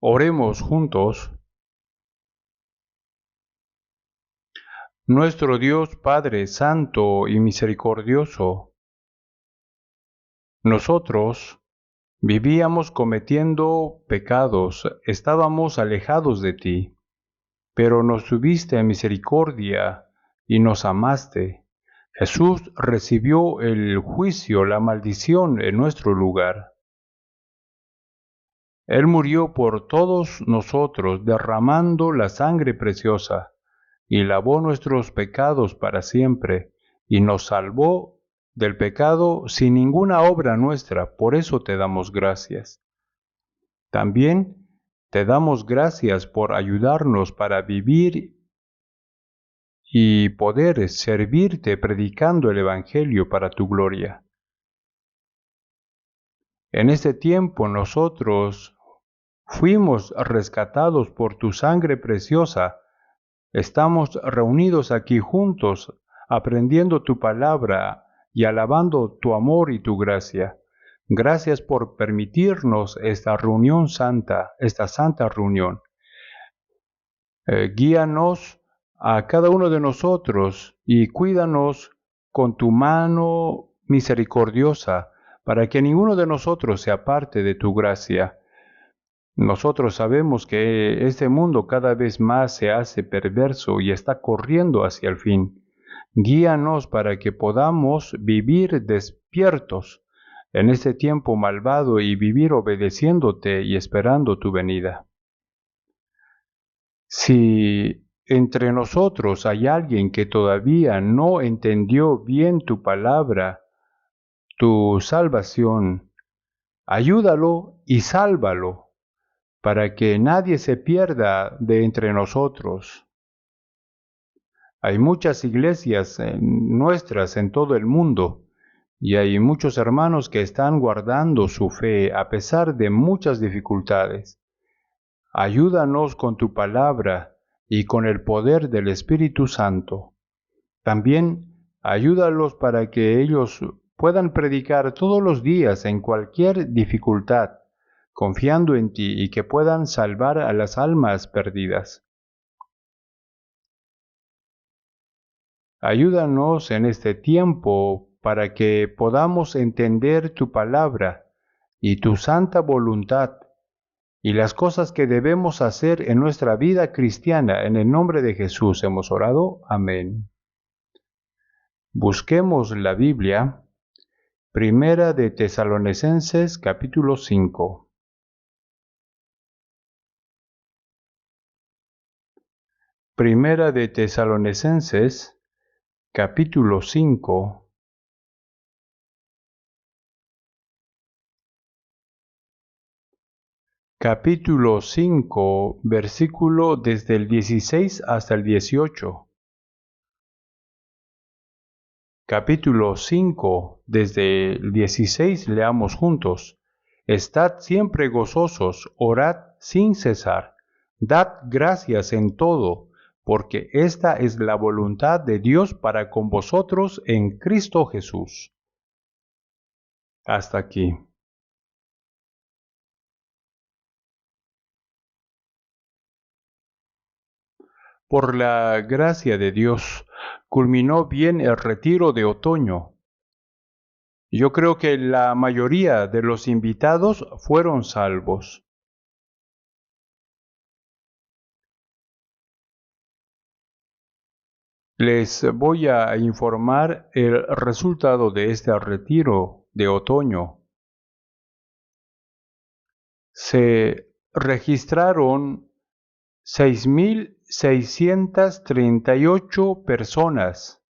Oremos juntos. Nuestro Dios Padre Santo y Misericordioso, nosotros vivíamos cometiendo pecados, estábamos alejados de ti, pero nos tuviste en misericordia y nos amaste. Jesús recibió el juicio, la maldición en nuestro lugar. Él murió por todos nosotros, derramando la sangre preciosa, y lavó nuestros pecados para siempre, y nos salvó del pecado sin ninguna obra nuestra. Por eso te damos gracias. También te damos gracias por ayudarnos para vivir y poder servirte predicando el Evangelio para tu gloria. En este tiempo nosotros fuimos rescatados por tu sangre preciosa. Estamos reunidos aquí juntos, aprendiendo tu palabra y alabando tu amor y tu gracia. Gracias por permitirnos esta reunión santa, esta santa reunión. Guíanos a cada uno de nosotros y cuídanos con tu mano misericordiosa, para que ninguno de nosotros se aparte de tu gracia. Nosotros sabemos que este mundo cada vez más se hace perverso y está corriendo hacia el fin. Guíanos para que podamos vivir despiertos en este tiempo malvado y vivir obedeciéndote y esperando tu venida. Si entre nosotros hay alguien que todavía no entendió bien tu palabra, tu salvación, ayúdalo y sálvalo, para que nadie se pierda de entre nosotros. Hay muchas iglesias nuestras en todo el mundo, y hay muchos hermanos que están guardando su fe a pesar de muchas dificultades. Ayúdanos con tu palabra y con el poder del Espíritu Santo. También ayúdalos para que ellos puedan predicar todos los días en cualquier dificultad, confiando en ti, y que puedan salvar a las almas perdidas. Ayúdanos en este tiempo para que podamos entender tu palabra y tu santa voluntad y las cosas que debemos hacer en nuestra vida cristiana. En el nombre de Jesús hemos orado. Amén. Busquemos la Biblia. Primera de Tesalonicenses, capítulo 5. Primera de Tesalonicenses, capítulo 5. Capítulo 5, versículo desde el 16 hasta el 18. Capítulo 5, desde el 16, leamos juntos. Estad siempre gozosos, orad sin cesar, dad gracias en todo, porque esta es la voluntad de Dios para con vosotros en Cristo Jesús. Hasta aquí. Por la gracia de Dios, culminó bien el retiro de otoño. Yo creo que la mayoría de los invitados fueron salvos. Les voy a informar el resultado de este retiro de otoño. Se registraron 6,638 personas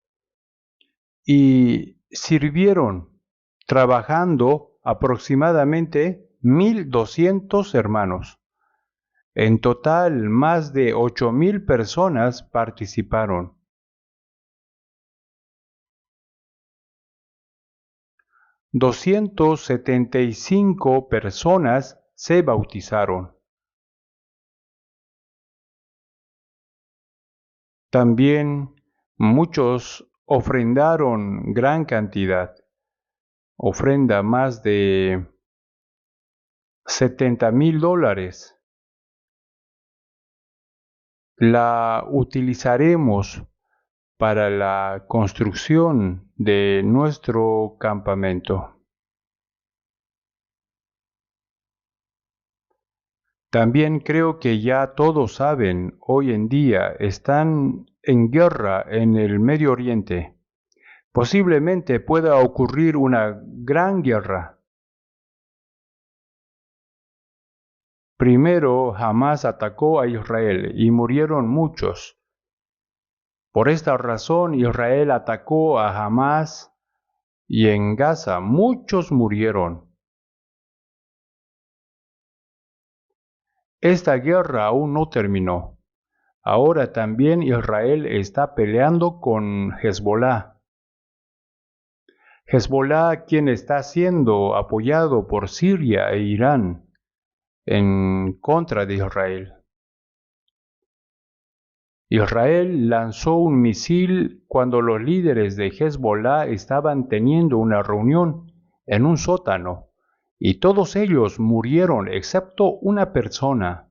y sirvieron trabajando aproximadamente 1,200 hermanos. En total, más de 8,000 personas participaron. 275 personas se bautizaron. También muchos ofrendaron gran cantidad, ofrenda más de $70,000. la utilizaremos para la construcción de nuestro campamento. También creo que ya todos saben, hoy en día están en guerra en el Medio Oriente. Posiblemente pueda ocurrir una gran guerra. Primero, Hamás atacó a Israel y murieron muchos. Por esta razón, Israel atacó a Hamás y en Gaza muchos murieron. Esta guerra aún no terminó. Ahora también Israel está peleando con Hezbolá. Hezbolá, quien está siendo apoyado por Siria e Irán en contra de Israel. Israel lanzó un misil cuando los líderes de Hezbolá estaban teniendo una reunión en un sótano, y todos ellos murieron excepto una persona.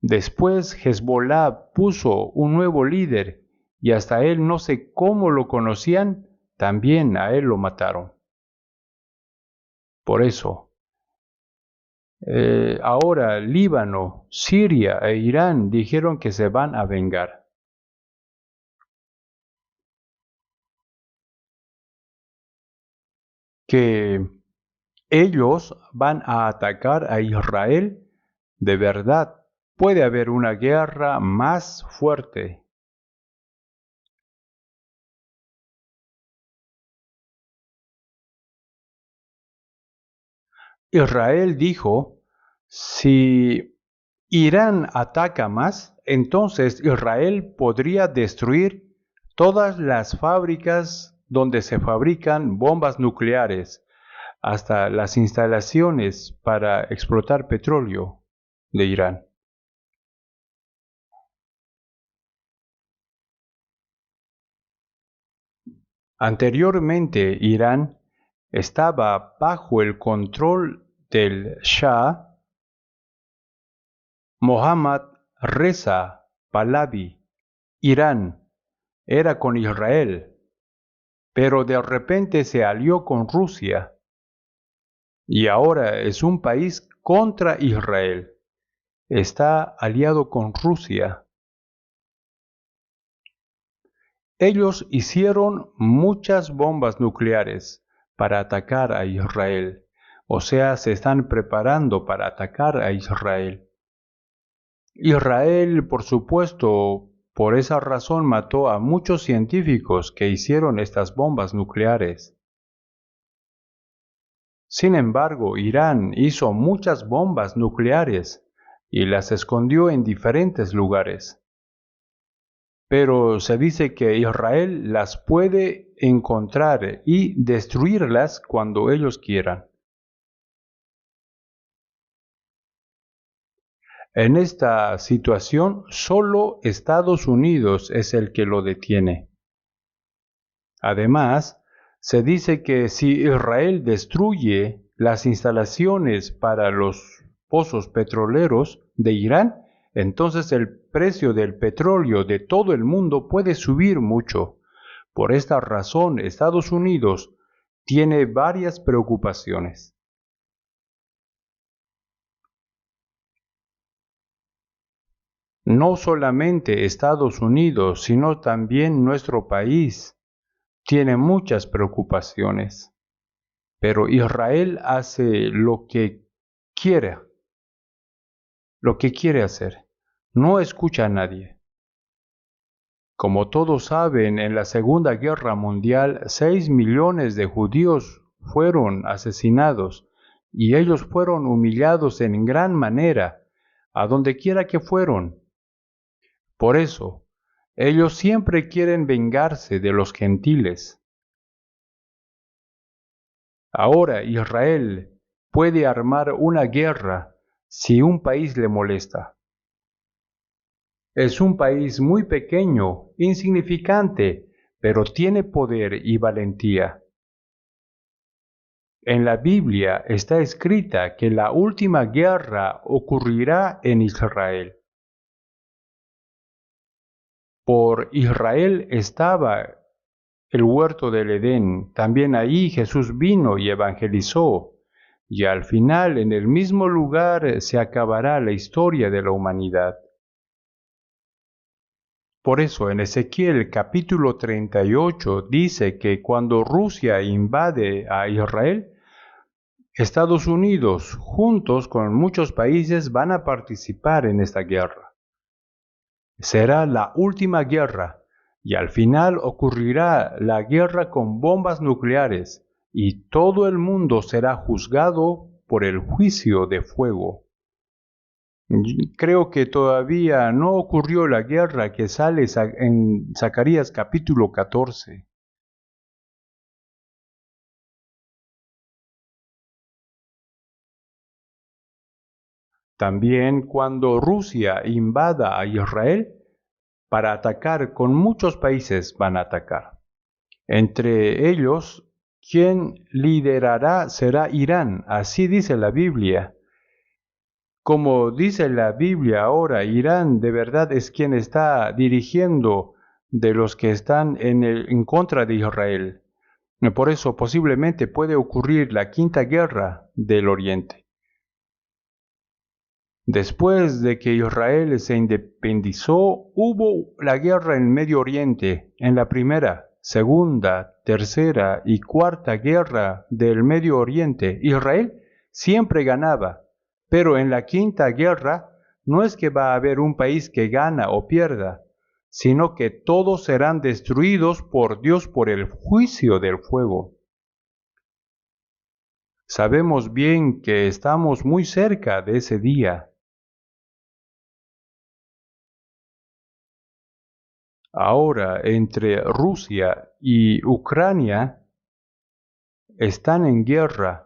Después Hezbolá puso un nuevo líder, y hasta él no sé cómo lo conocían, también a él lo mataron. Por eso, ahora Líbano, Siria e Irán dijeron que se van a vengar. Que ellos van a atacar a Israel. De verdad, puede haber una guerra más fuerte. Israel dijo, si Irán ataca más, entonces Israel podría destruir todas las fábricas donde se fabrican bombas nucleares, hasta las instalaciones para explotar petróleo de Irán. Anteriormente, Irán estaba bajo el control del Shah Mohammad Reza Pahlavi. Irán era con Israel, pero de repente se alió con Rusia y ahora es un país contra Israel. Está aliado con Rusia. Ellos hicieron muchas bombas nucleares para atacar a Israel, o sea, se están preparando para atacar a Israel. Israel, por supuesto, por esa razón mató a muchos científicos que hicieron estas bombas nucleares. Sin embargo, Irán hizo muchas bombas nucleares y las escondió en diferentes lugares. Pero se dice que Israel las puede encontrar y destruirlas cuando ellos quieran. En esta situación, solo Estados Unidos es el que lo detiene. Además, se dice que si Israel destruye las instalaciones para los pozos petroleros de Irán, entonces el precio del petróleo de todo el mundo puede subir mucho. Por esta razón, Estados Unidos tiene varias preocupaciones. No solamente Estados Unidos, sino también nuestro país tiene muchas preocupaciones. Pero Israel hace lo que quiere hacer. No escucha a nadie. Como todos saben, en la Segunda Guerra Mundial, 6 millones de judíos fueron asesinados y ellos fueron humillados en gran manera, a donde quiera que fueron. Por eso, ellos siempre quieren vengarse de los gentiles. Ahora Israel puede armar una guerra si un país le molesta. Es un país muy pequeño, insignificante, pero tiene poder y valentía. En la Biblia está escrita que la última guerra ocurrirá en Israel. Por Israel estaba el huerto del Edén. También ahí Jesús vino y evangelizó. Y al final, en el mismo lugar, se acabará la historia de la humanidad. Por eso en Ezequiel capítulo 38 dice que cuando Rusia invade a Israel, Estados Unidos, juntos con muchos países, van a participar en esta guerra. Será la última guerra y al final ocurrirá la guerra con bombas nucleares y todo el mundo será juzgado por el juicio de fuego. Creo que todavía no ocurrió la guerra que sale en Zacarías capítulo 14. También cuando Rusia invada a Israel para atacar, con muchos países van a atacar. Entre ellos, quien liderará será Irán, así dice la Biblia. Como dice la Biblia ahora, Irán de verdad es quien está dirigiendo de los que están en contra de Israel. Por eso posiblemente puede ocurrir la quinta guerra del Oriente. Después de que Israel se independizó, hubo la guerra en Medio Oriente. En la primera, segunda, tercera y cuarta guerra del Medio Oriente, Israel siempre ganaba. Pero en la quinta guerra no es que va a haber un país que gana o pierda, sino que todos serán destruidos por Dios por el juicio del fuego. Sabemos bien que estamos muy cerca de ese día. Ahora, entre Rusia y Ucrania están en guerra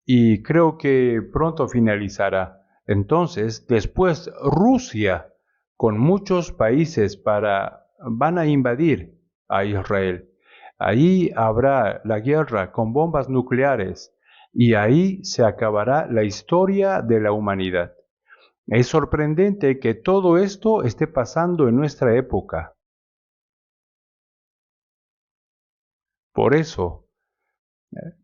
y creo que pronto finalizará. Entonces, después Rusia con muchos países van a invadir a Israel. Ahí habrá la guerra con bombas nucleares y ahí se acabará la historia de la humanidad. Es sorprendente que todo esto esté pasando en nuestra época. Por eso,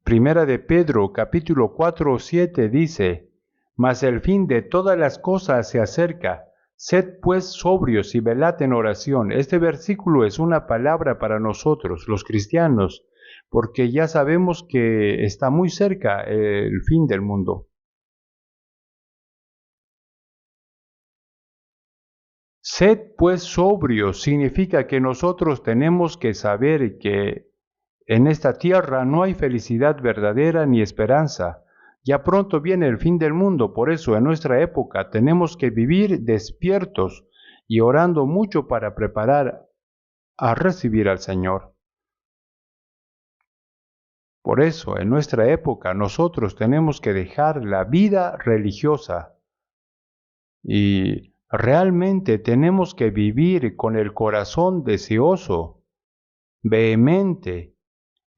Primera de Pedro, capítulo 4:7 dice, Mas el fin de todas las cosas se acerca. Sed pues sobrios y velad en oración. Este versículo es una palabra para nosotros, los cristianos, porque ya sabemos que está muy cerca el fin del mundo. Sed pues sobrios significa que nosotros tenemos que saber que en esta tierra no hay felicidad verdadera ni esperanza. Ya pronto viene el fin del mundo, por eso en nuestra época tenemos que vivir despiertos y orando mucho para preparar a recibir al Señor. Por eso en nuestra época nosotros tenemos que dejar la vida religiosa y realmente tenemos que vivir con el corazón deseoso, vehemente,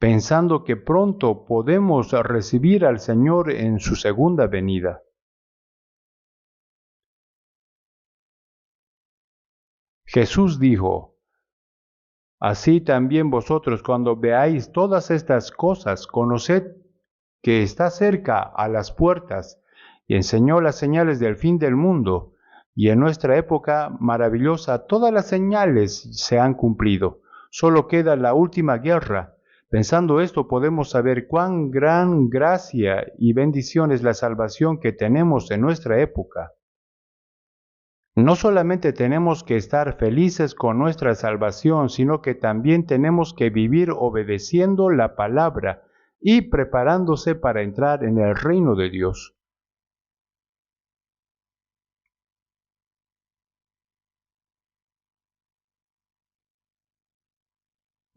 pensando que pronto podemos recibir al Señor en su segunda venida. Jesús dijo, Así también vosotros cuando veáis todas estas cosas, conoced que está cerca a las puertas, y enseñó las señales del fin del mundo, y en nuestra época maravillosa todas las señales se han cumplido. Solo queda la última guerra. Pensando esto, podemos saber cuán gran gracia y bendición es la salvación que tenemos en nuestra época. No solamente tenemos que estar felices con nuestra salvación, sino que también tenemos que vivir obedeciendo la palabra y preparándose para entrar en el reino de Dios.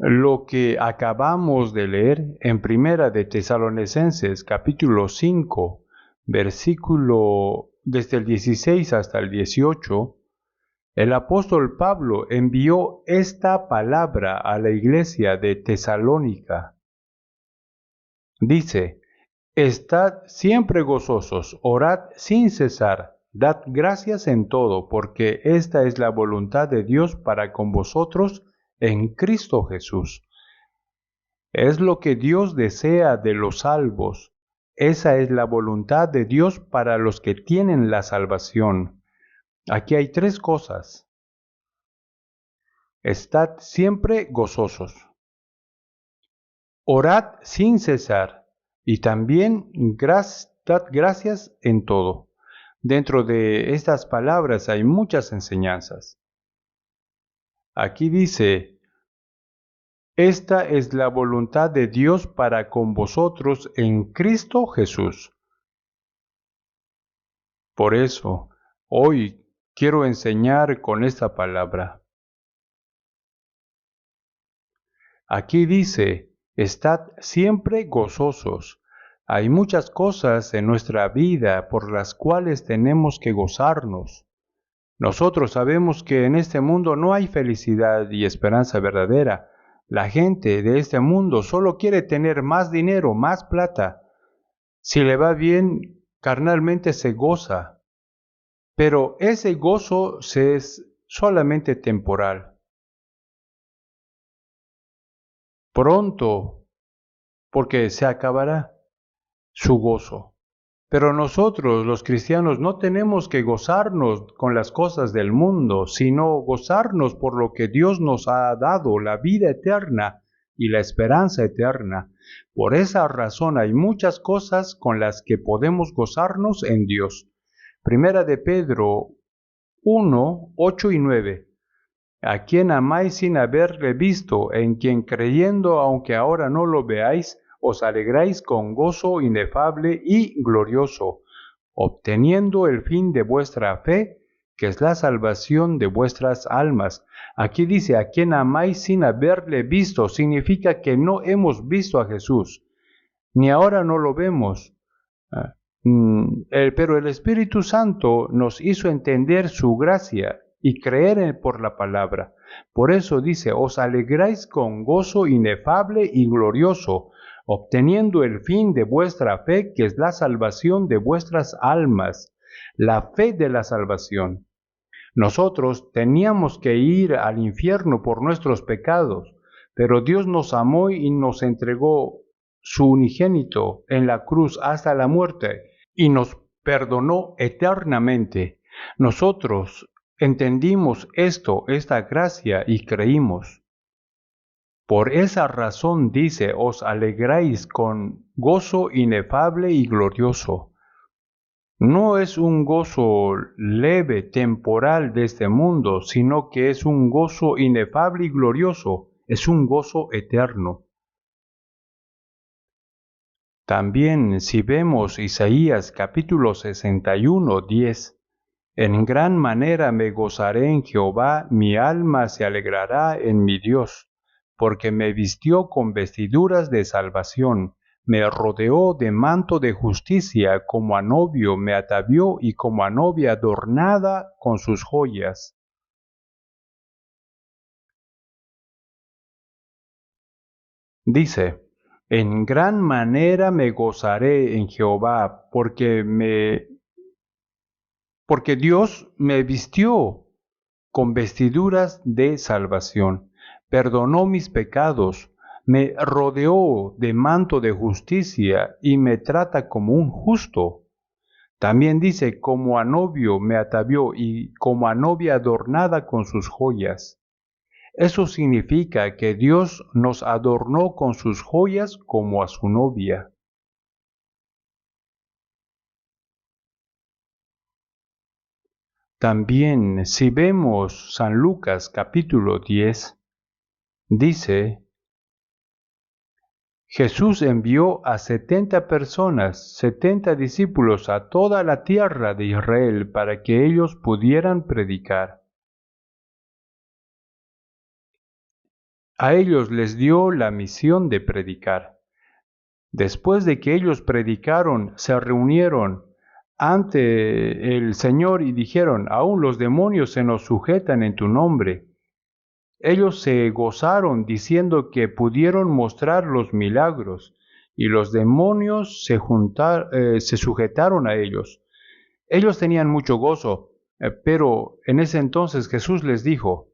Lo que acabamos de leer en Primera de Tesalonicenses capítulo 5, versículo desde el 16 hasta el 18, el apóstol Pablo envió esta palabra a la iglesia de Tesalónica. Dice, Estad siempre gozosos, orad sin cesar, Dad gracias en todo, porque esta es la voluntad de Dios para con vosotros en Cristo Jesús. Es lo que Dios desea de los salvos. Esa es la voluntad de Dios para los que tienen la salvación. Aquí hay tres cosas. Estad siempre gozosos. Orad sin cesar. Y también dad gracias en todo. Dentro de estas palabras hay muchas enseñanzas. Aquí dice, esta es la voluntad de Dios para con vosotros en Cristo Jesús. Por eso, hoy quiero enseñar con esta palabra. Aquí dice, estad siempre gozosos. Hay muchas cosas en nuestra vida por las cuales tenemos que gozarnos. Nosotros sabemos que en este mundo no hay felicidad y esperanza verdadera. La gente de este mundo solo quiere tener más dinero, más plata. Si le va bien, carnalmente se goza. Pero ese gozo es solamente temporal. Pronto, porque se acabará su gozo. Pero nosotros, los cristianos, no tenemos que gozarnos con las cosas del mundo, sino gozarnos por lo que Dios nos ha dado, la vida eterna y la esperanza eterna. Por esa razón hay muchas cosas con las que podemos gozarnos en Dios. Primera de Pedro 1, 8 y 9. A quien amáis sin haberle visto, en quien creyendo, aunque ahora no lo veáis, os alegráis con gozo inefable y glorioso, obteniendo el fin de vuestra fe, que es la salvación de vuestras almas. Aquí dice, a quien amáis sin haberle visto, significa que no hemos visto a Jesús, ni ahora no lo vemos. Pero el Espíritu Santo nos hizo entender su gracia y creer por la palabra. Por eso dice, os alegráis con gozo inefable y glorioso, obteniendo el fin de vuestra fe, que es la salvación de vuestras almas, la fe de la salvación. Nosotros teníamos que ir al infierno por nuestros pecados, pero Dios nos amó y nos entregó su unigénito en la cruz hasta la muerte y nos perdonó eternamente. Nosotros entendimos esta gracia y creímos. Por esa razón dice, os alegráis con gozo inefable y glorioso. No es un gozo leve, temporal de este mundo, sino que es un gozo inefable y glorioso, es un gozo eterno. También si vemos Isaías capítulo 61, 10, en gran manera me gozaré en Jehová, mi alma se alegrará en mi Dios, porque me vistió con vestiduras de salvación, me rodeó de manto de justicia, como a novio me atavió y como a novia adornada con sus joyas. Dice, en gran manera me gozaré en Jehová, porque Dios me vistió con vestiduras de salvación, perdonó mis pecados, me rodeó de manto de justicia y me trata como un justo. También dice, como a novio me atavió y como a novia adornada con sus joyas. Eso significa que Dios nos adornó con sus joyas como a su novia. También, si vemos San Lucas capítulo 10, dice, Jesús envió a 70 personas, 70 discípulos a toda la tierra de Israel para que ellos pudieran predicar. A ellos les dio la misión de predicar. Después de que ellos predicaron, se reunieron ante el Señor y dijeron, aún los demonios se nos sujetan en tu nombre. Ellos se gozaron diciendo que pudieron mostrar los milagros y los demonios se sujetaron a ellos. Ellos tenían mucho gozo, pero en ese entonces Jesús les dijo,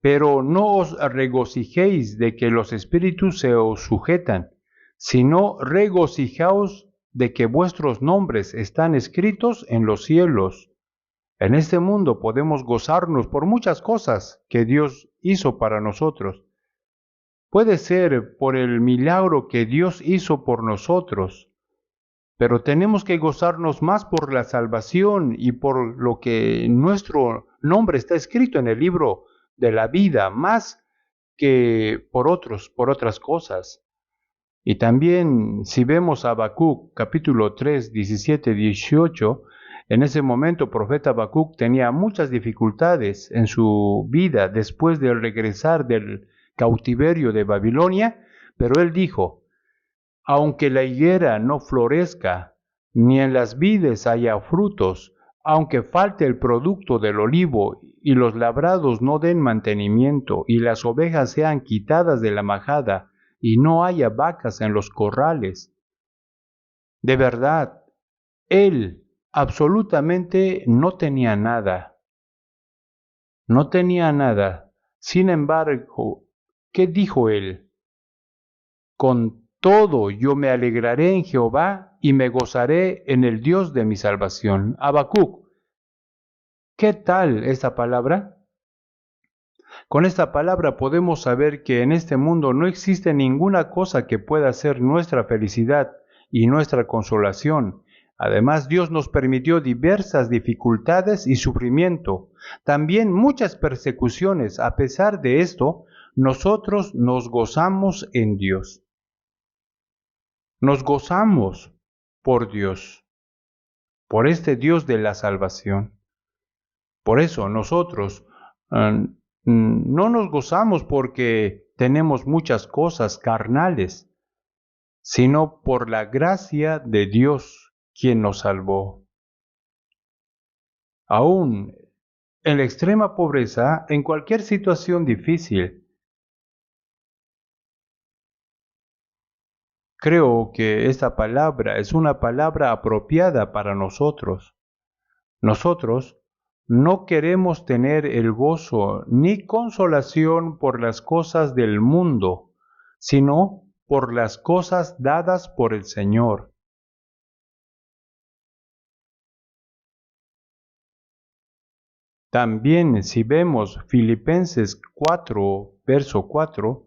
pero no os regocijéis de que los espíritus se os sujetan, sino regocijaos de que vuestros nombres están escritos en los cielos. En este mundo podemos gozarnos por muchas cosas que Dios hizo para nosotros. Puede ser por el milagro que Dios hizo por nosotros, pero tenemos que gozarnos más por la salvación y por lo que nuestro nombre está escrito en el libro de la vida, más que por otras cosas. Y también si vemos a Habacuc capítulo 3, 17, 18, en ese momento el profeta Habacuc tenía muchas dificultades en su vida después de regresar del cautiverio de Babilonia, pero él dijo, aunque la higuera no florezca, ni en las vides haya frutos, aunque falte el producto del olivo y los labrados no den mantenimiento y las ovejas sean quitadas de la majada y no haya vacas en los corrales. De verdad, él absolutamente no tenía nada. No tenía nada. Sin embargo, ¿qué dijo él? Con todo yo me alegraré en Jehová y me gozaré en el Dios de mi salvación. Habacuc, ¿qué tal esta palabra? Con esta palabra podemos saber que en este mundo no existe ninguna cosa que pueda ser nuestra felicidad y nuestra consolación. Además, Dios nos permitió diversas dificultades y sufrimiento, también muchas persecuciones. A pesar de esto, nosotros nos gozamos en Dios. Nos gozamos por Dios, por este Dios de la salvación. Por eso nosotros no nos gozamos porque tenemos muchas cosas carnales, sino por la gracia de Dios quien nos salvó. Aún en la extrema pobreza, en cualquier situación difícil, creo que esta palabra es una palabra apropiada para nosotros. Nosotros no queremos tener el gozo ni consolación por las cosas del mundo, sino por las cosas dadas por el Señor. También si vemos Filipenses 4, verso 4,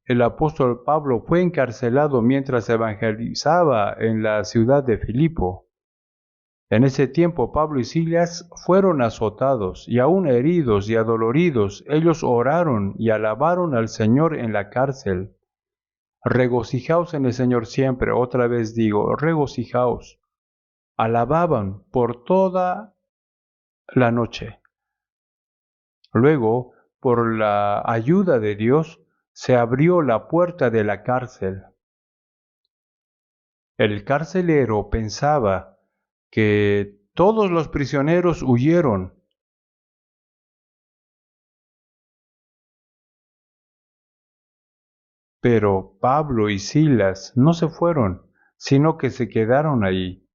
el apóstol Pablo fue encarcelado mientras evangelizaba en la ciudad de Filipo. En ese tiempo Pablo y Silas fueron azotados y aún heridos y adoloridos, ellos oraron y alabaron al Señor en la cárcel. Regocijaos en el Señor siempre, otra vez digo, regocijaos. Alababan por toda la noche. Luego, por la ayuda de Dios, se abrió la puerta de la cárcel. El carcelero pensaba que todos los prisioneros huyeron. Pero Pablo y Silas no se fueron, sino que se quedaron allí.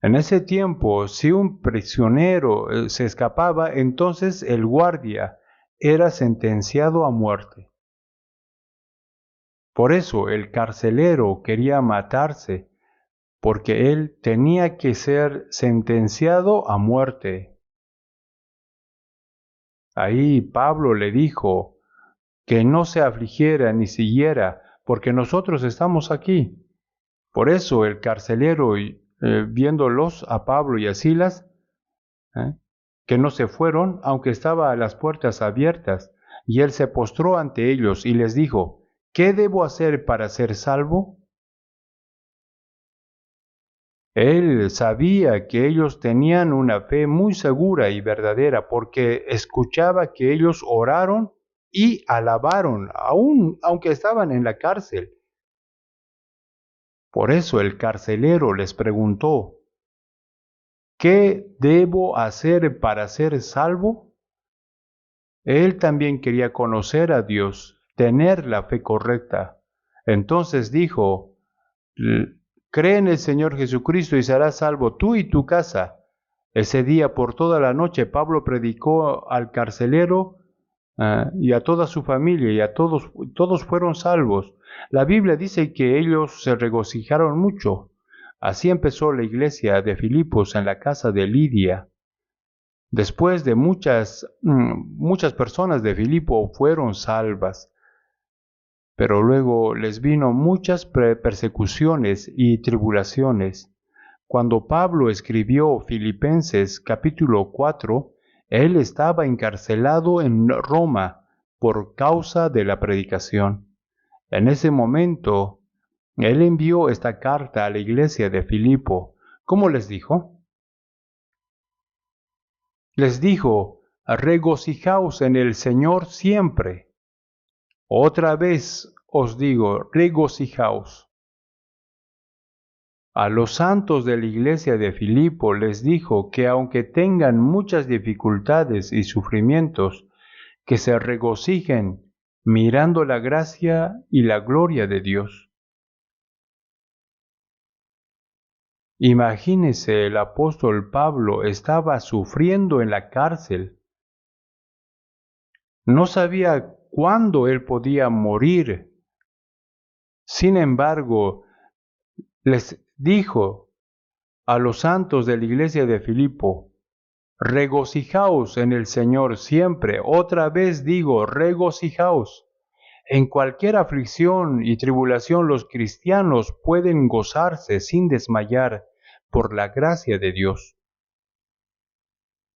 En ese tiempo, si un prisionero se escapaba, entonces el guardia era sentenciado a muerte. Por eso el carcelero quería matarse, porque él tenía que ser sentenciado a muerte. Ahí Pablo le dijo que no se afligiera ni siguiera, porque nosotros estamos aquí. Por eso el carcelero, viéndolos a Pablo y a Silas, que no se fueron, aunque estaba a las puertas abiertas, y él se postró ante ellos y les dijo, ¿qué debo hacer para ser salvo? Él sabía que ellos tenían una fe muy segura y verdadera porque escuchaba que ellos oraron y alabaron, aun aunque estaban en la cárcel. Por eso el carcelero les preguntó, ¿qué debo hacer para ser salvo? Él también quería conocer a Dios, tener la fe correcta. Entonces dijo, cree en el Señor Jesucristo y serás salvo tú y tu casa. Ese día por toda la noche Pablo predicó al carcelero y a toda su familia y a todos fueron salvos. La Biblia dice que ellos se regocijaron mucho. Así empezó la iglesia de Filipos en la casa de Lidia. Después de muchas personas de Filipo fueron salvas, pero luego les vino muchas persecuciones y tribulaciones. Cuando Pablo escribió Filipenses capítulo 4, él estaba encarcelado en Roma por causa de la predicación. En ese momento, él envió esta carta a la iglesia de Filipo. ¿Cómo les dijo? Les dijo, regocijaos en el Señor siempre. Otra vez os digo, regocijaos. A los santos de la iglesia de Filipo les dijo que aunque tengan muchas dificultades y sufrimientos, que se regocijen mirando la gracia y la gloria de Dios. Imagínese, el apóstol Pablo estaba sufriendo en la cárcel. No sabía cuándo él podía morir. Sin embargo, les dijo a los santos de la iglesia de Filipo, regocijaos en el Señor siempre. Otra vez digo, regocijaos. En cualquier aflicción y tribulación los cristianos pueden gozarse sin desmayar por la gracia de Dios.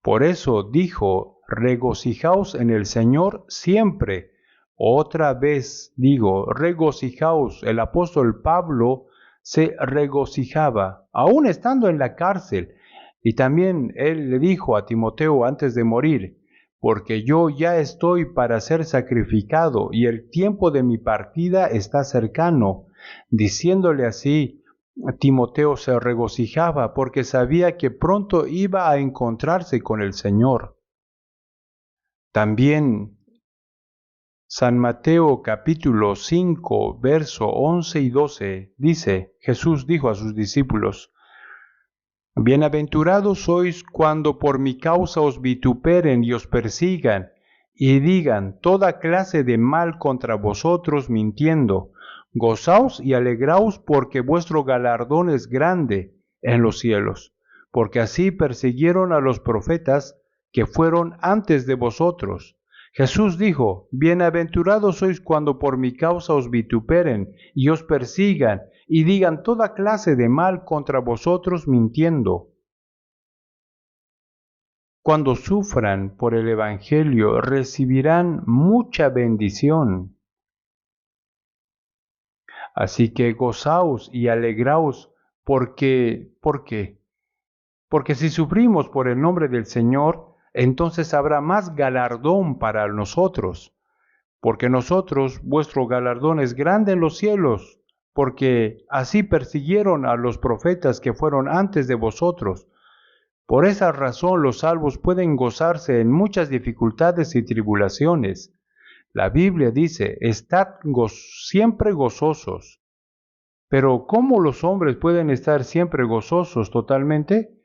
Por eso dijo, regocijaos en el Señor siempre. Otra vez digo, regocijaos. El apóstol Pablo se regocijaba, aún estando en la cárcel. Y también él le dijo a Timoteo antes de morir, porque yo ya estoy para ser sacrificado y el tiempo de mi partida está cercano. Diciéndole así, Timoteo se regocijaba porque sabía que pronto iba a encontrarse con el Señor. También San Mateo capítulo 5, verso 11 y 12 dice, Jesús dijo a sus discípulos, bienaventurados sois cuando por mi causa os vituperen y os persigan y digan toda clase de mal contra vosotros mintiendo. Gozaos y alegraos porque vuestro galardón es grande en los cielos, porque así persiguieron a los profetas que fueron antes de vosotros. Jesús dijo, bienaventurados sois cuando por mi causa os vituperen y os persigan y digan toda clase de mal contra vosotros mintiendo. Cuando sufran por el Evangelio recibirán mucha bendición. Así que gozaos y alegraos ¿por qué? Porque si sufrimos por el nombre del Señor, entonces habrá más galardón para nosotros. Porque nosotros, vuestro galardón es grande en los cielos, porque así persiguieron a los profetas que fueron antes de vosotros. Por esa razón los salvos pueden gozarse en muchas dificultades y tribulaciones. La Biblia dice, estad siempre gozosos. Pero ¿cómo los hombres pueden estar siempre gozosos totalmente?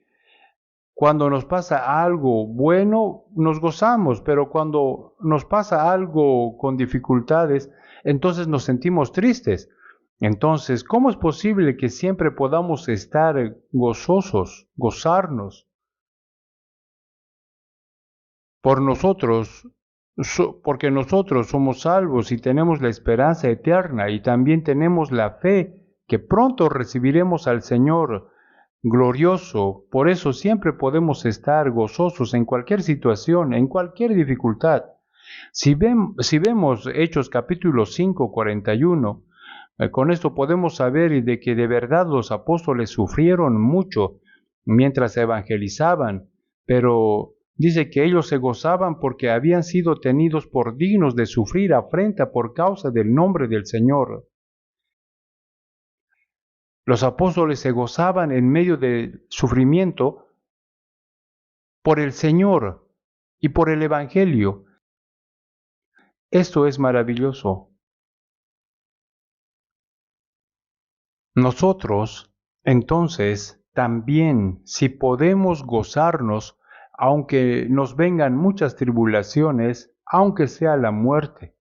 Cuando nos pasa algo bueno, nos gozamos, pero cuando nos pasa algo con dificultades, entonces nos sentimos tristes. Entonces, ¿cómo es posible que siempre podamos estar gozosos, gozarnos? Por nosotros, porque nosotros somos salvos y tenemos la esperanza eterna y también tenemos la fe que pronto recibiremos al Señor glorioso. Por eso siempre podemos estar gozosos en cualquier situación, en cualquier dificultad. Si vemos Hechos capítulo 5, 41, con esto podemos saber de que de verdad los apóstoles sufrieron mucho mientras evangelizaban, pero dice que ellos se gozaban porque habían sido tenidos por dignos de sufrir afrenta por causa del nombre del Señor. Los apóstoles se gozaban en medio del sufrimiento por el Señor y por el Evangelio. Esto es maravilloso. Nosotros Entonces, también si podemos gozarnos, aunque nos vengan muchas tribulaciones, aunque sea la muerte,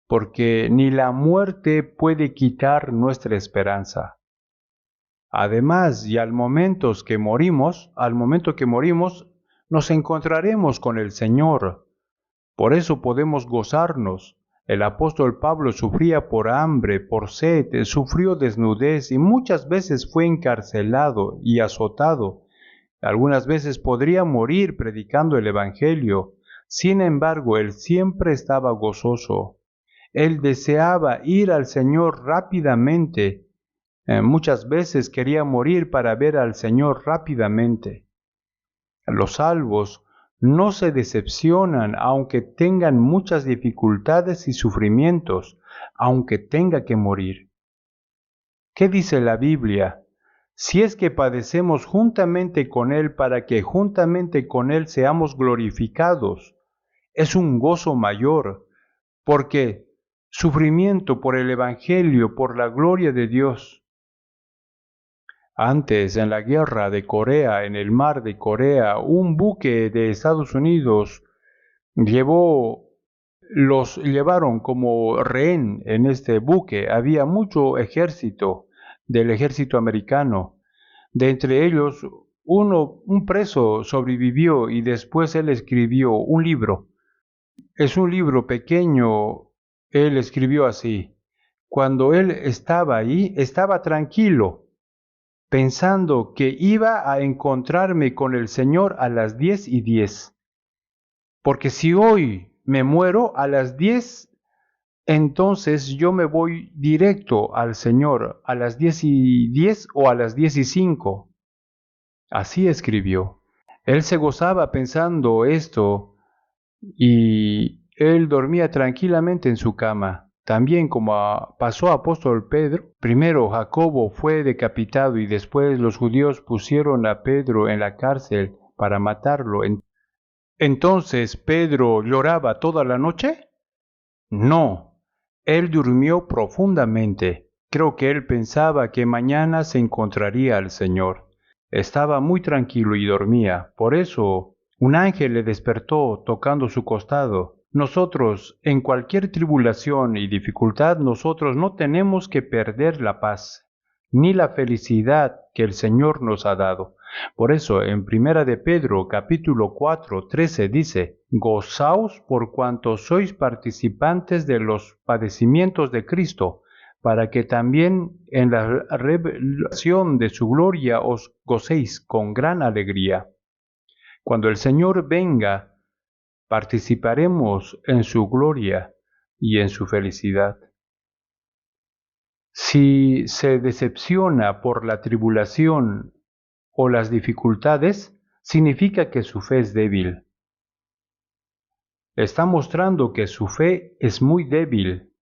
porque ni la muerte puede quitar nuestra esperanza. Además, y al momento que morimos, nos encontraremos con el Señor. Por eso podemos gozarnos. El apóstol Pablo sufría por hambre, por sed, sufrió desnudez y muchas veces fue encarcelado y azotado. Algunas veces podría morir predicando el Evangelio. Sin embargo, él siempre estaba gozoso. Él deseaba ir al Señor rápidamente. Muchas veces quería morir para ver al Señor rápidamente. Los salvos no se decepcionan aunque tengan muchas dificultades y sufrimientos, aunque tenga que morir. ¿Qué dice la Biblia? Si es que padecemos juntamente con Él para que juntamente con Él seamos glorificados, es un gozo mayor, porque sufrimiento por el Evangelio, por la gloria de Dios. Antes, en la guerra de Corea, en el mar de Corea, un buque de Estados Unidos los llevaron como rehén en este buque. Había mucho ejército del ejército americano. De entre ellos, un preso sobrevivió y después él escribió un libro. Es un libro pequeño. Él escribió así: cuando él estaba ahí, estaba tranquilo, pensando que iba a encontrarme con el Señor a las 10:10. Porque si hoy me muero a las 10, entonces yo me voy directo al Señor a las 10:10 o a las 10:05. Así escribió. Él se gozaba pensando esto y él dormía tranquilamente en su cama. También como pasó a apóstol Pedro, primero Jacobo fue decapitado y después los judíos pusieron a Pedro en la cárcel para matarlo. Entonces, ¿Pedro lloraba toda la noche? No, él durmió profundamente. Creo que él pensaba que mañana se encontraría al Señor. Estaba muy tranquilo y dormía. Por eso, un ángel le despertó tocando su costado. Nosotros, en cualquier tribulación y dificultad, nosotros no tenemos que perder la paz, ni la felicidad que el Señor nos ha dado. Por eso, en Primera de Pedro, capítulo 4, 13 dice: gozaos por cuanto sois participantes de los padecimientos de Cristo, para que también en la revelación de su gloria os gocéis con gran alegría. Cuando el Señor venga, participaremos en su gloria y en su felicidad. Si se decepciona por la tribulación o las dificultades, significa que su fe es débil. Está mostrando que su fe es muy débil.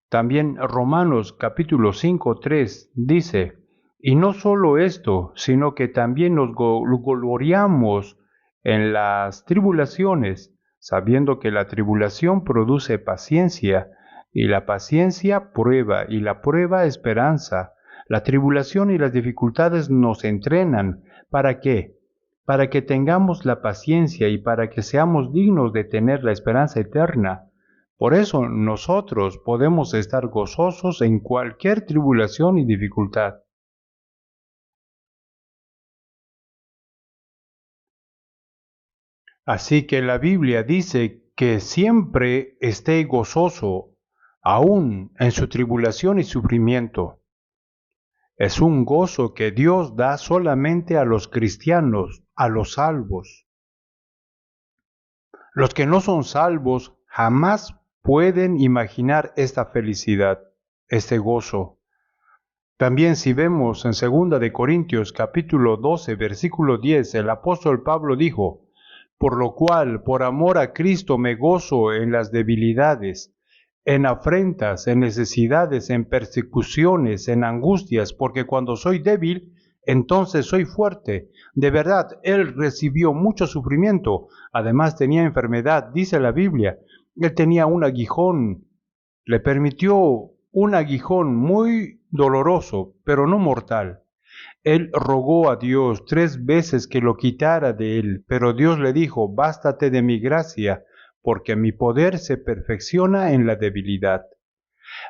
También Romanos capítulo 5:3 dice: y no solo esto, sino que también nos gloriamos en las tribulaciones, sabiendo que la tribulación produce paciencia, y la paciencia prueba, y la prueba esperanza. La tribulación y las dificultades nos entrenan. ¿Para qué? Para que tengamos la paciencia y para que seamos dignos de tener la esperanza eterna. Por eso nosotros podemos estar gozosos en cualquier tribulación y dificultad. Así que la Biblia dice que siempre esté gozoso, aún en su tribulación y sufrimiento. Es un gozo que Dios da solamente a los cristianos, a los salvos. Los que no son salvos jamás pueden imaginar esta felicidad, este gozo. También si vemos en 2 de Corintios capítulo 12, versículo 10, el apóstol Pablo dijo: por lo cual, por amor a Cristo me gozo en las debilidades, en afrentas, en necesidades, en persecuciones, en angustias, porque cuando soy débil, entonces soy fuerte. De verdad, él recibió mucho sufrimiento. Además tenía enfermedad, dice la Biblia. Él tenía un aguijón. Le permitió un aguijón muy doloroso, pero no mortal. Él rogó a Dios 3 veces que lo quitara de él, pero Dios le dijo, bástate de mi gracia, porque mi poder se perfecciona en la debilidad.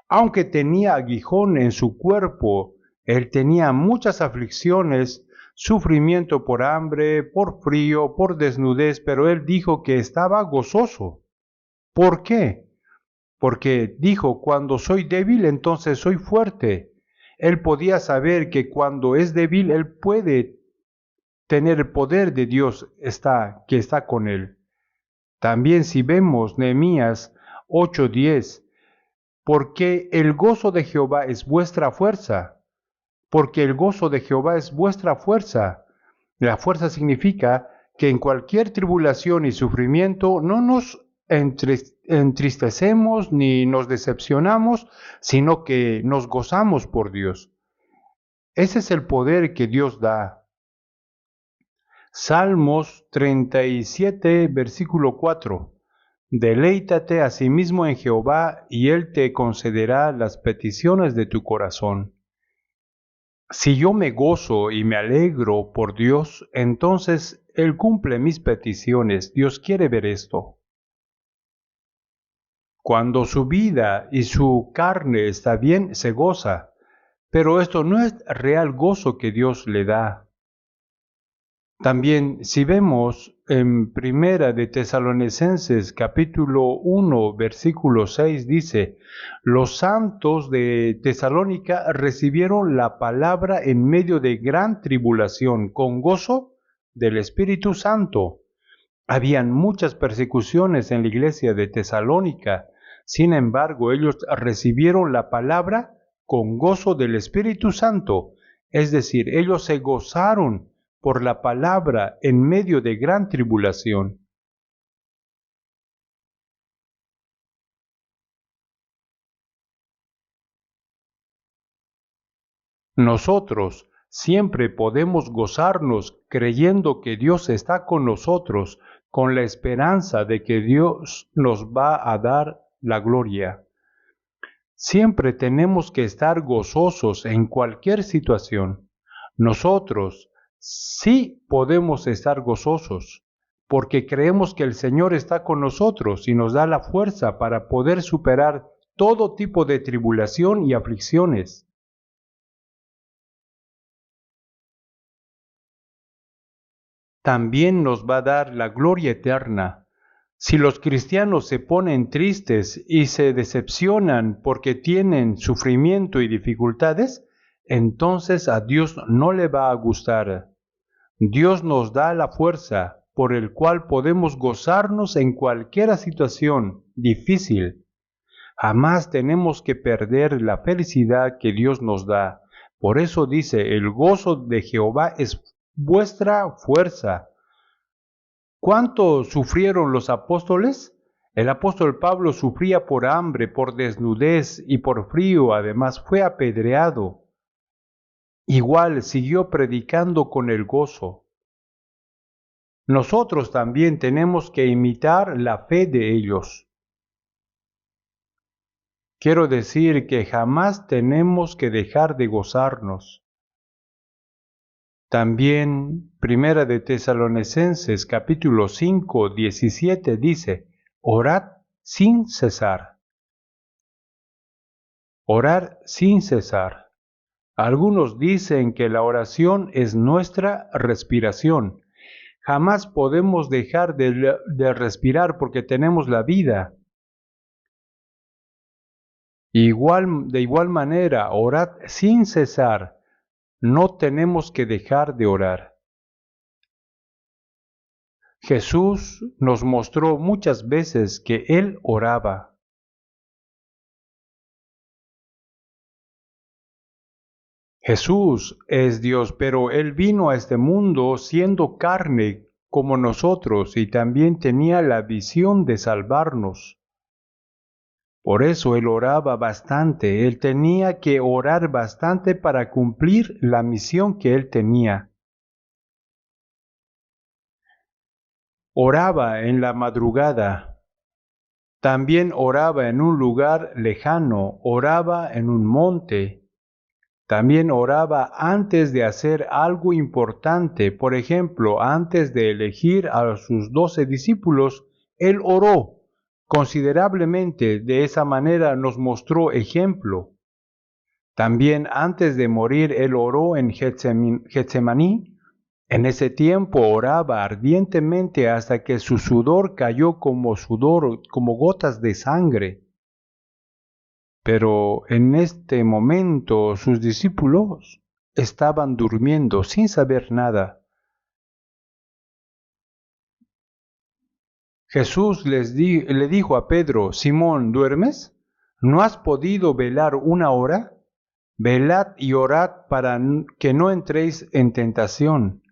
Aunque tenía aguijón en su cuerpo, él tenía muchas aflicciones, sufrimiento por hambre, por frío, por desnudez, pero él dijo que estaba gozoso. ¿Por qué? Porque dijo, cuando soy débil, entonces soy fuerte. Él podía saber que cuando es débil, él puede tener el poder de Dios que está con él. También si vemos Nehemías 8:10, porque el gozo de Jehová es vuestra fuerza, porque el gozo de Jehová es vuestra fuerza. La fuerza significa que en cualquier tribulación y sufrimiento no nos entristecemos ni nos decepcionamos, sino que nos gozamos por Dios. Ese es el poder que Dios da. Salmos 37, versículo 4. Deleítate asimismo en Jehová, y Él te concederá las peticiones de tu corazón. Si yo me gozo y me alegro por Dios, entonces Él cumple mis peticiones. Dios quiere ver esto. Cuando su vida y su carne está bien, se goza, pero esto no es real gozo que Dios le da. También si vemos en Primera de Tesalonicenses capítulo 1 versículo 6 dice, los santos de Tesalónica recibieron la palabra en medio de gran tribulación con gozo del Espíritu Santo. Habían muchas persecuciones en la iglesia de Tesalónica, sin embargo ellos recibieron la palabra con gozo del Espíritu Santo, es decir, ellos se gozaron por la palabra en medio de gran tribulación. Nosotros siempre podemos gozarnos creyendo que Dios está con nosotros, con la esperanza de que Dios nos va a dar la gloria. Siempre tenemos que estar gozosos en cualquier situación. Nosotros sí podemos estar gozosos porque creemos que el Señor está con nosotros y nos da la fuerza para poder superar todo tipo de tribulación y aflicciones. También nos va a dar la gloria eterna. Si los cristianos se ponen tristes y se decepcionan porque tienen sufrimiento y dificultades, entonces a Dios no le va a gustar. Dios nos da la fuerza por el cual podemos gozarnos en cualquier situación difícil. Jamás tenemos que perder la felicidad que Dios nos da. Por eso dice, el gozo de Jehová es vuestra fuerza. ¿Cuánto sufrieron los apóstoles? El apóstol Pablo sufría por hambre, por desnudez y por frío, además fue apedreado. Igual siguió predicando con el gozo. Nosotros también tenemos que imitar la fe de ellos. Quiero decir que jamás tenemos que dejar de gozarnos. También Primera de Tesalonicenses capítulo 5, 17 dice, orad sin cesar. Orar sin cesar. Algunos dicen que la oración es nuestra respiración. Jamás podemos dejar de respirar porque tenemos la vida. De igual manera, orad sin cesar. No tenemos que dejar de orar. Jesús nos mostró muchas veces que Él oraba. Jesús es Dios, pero Él vino a este mundo siendo carne como nosotros y también tenía la visión de salvarnos. Por eso Él oraba bastante, Él tenía que orar bastante para cumplir la misión que Él tenía. Oraba en la madrugada, también oraba en un lugar lejano, oraba en un monte. También oraba antes de hacer algo importante. Por ejemplo, antes de elegir a sus 12 discípulos, él oró considerablemente. De esa manera nos mostró ejemplo. También antes de morir, él oró en Getsemaní. En ese tiempo oraba ardientemente hasta que su sudor cayó como gotas de sangre. Pero en este momento sus discípulos estaban durmiendo sin saber nada. Jesús le dijo a Pedro: Simón, ¿duermes? ¿No has podido velar una hora? Velad y orad para que no entréis en tentación.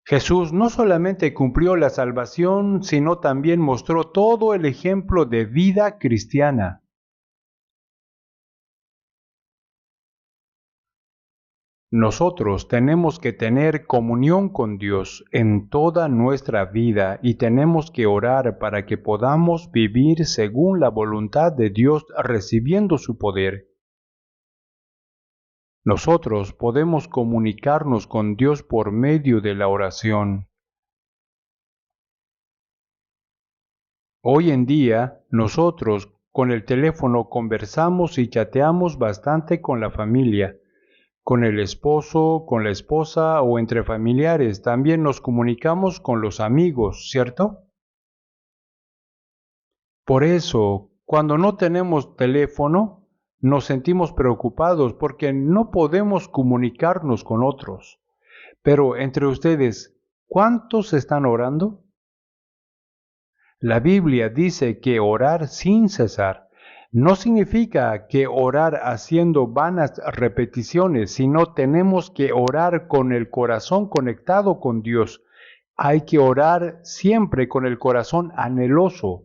Jesús no solamente cumplió la salvación, sino también mostró todo el ejemplo de vida cristiana. Nosotros tenemos que tener comunión con Dios en toda nuestra vida y tenemos que orar para que podamos vivir según la voluntad de Dios, recibiendo su poder. Nosotros podemos comunicarnos con Dios por medio de la oración. Hoy en día, nosotros con el teléfono conversamos y chateamos bastante con la familia, con el esposo, con la esposa o entre familiares. También nos comunicamos con los amigos, ¿cierto? Por eso, cuando no tenemos teléfono, nos sentimos preocupados porque no podemos comunicarnos con otros. Pero entre ustedes, ¿cuántos están orando? La Biblia dice que orar sin cesar no significa que orar haciendo vanas repeticiones, sino tenemos que orar con el corazón conectado con Dios. Hay que orar siempre con el corazón anheloso.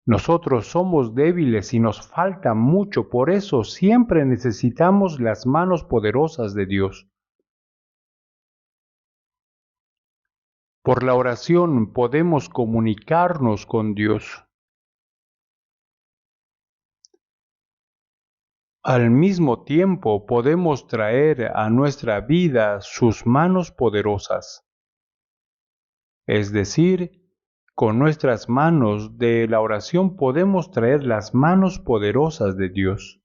Nosotros somos débiles y nos falta mucho, por eso siempre necesitamos las manos poderosas de Dios. Por la oración podemos comunicarnos con Dios. Al mismo tiempo podemos traer a nuestra vida sus manos poderosas. Es decir, con nuestras manos de la oración podemos traer las manos poderosas de Dios.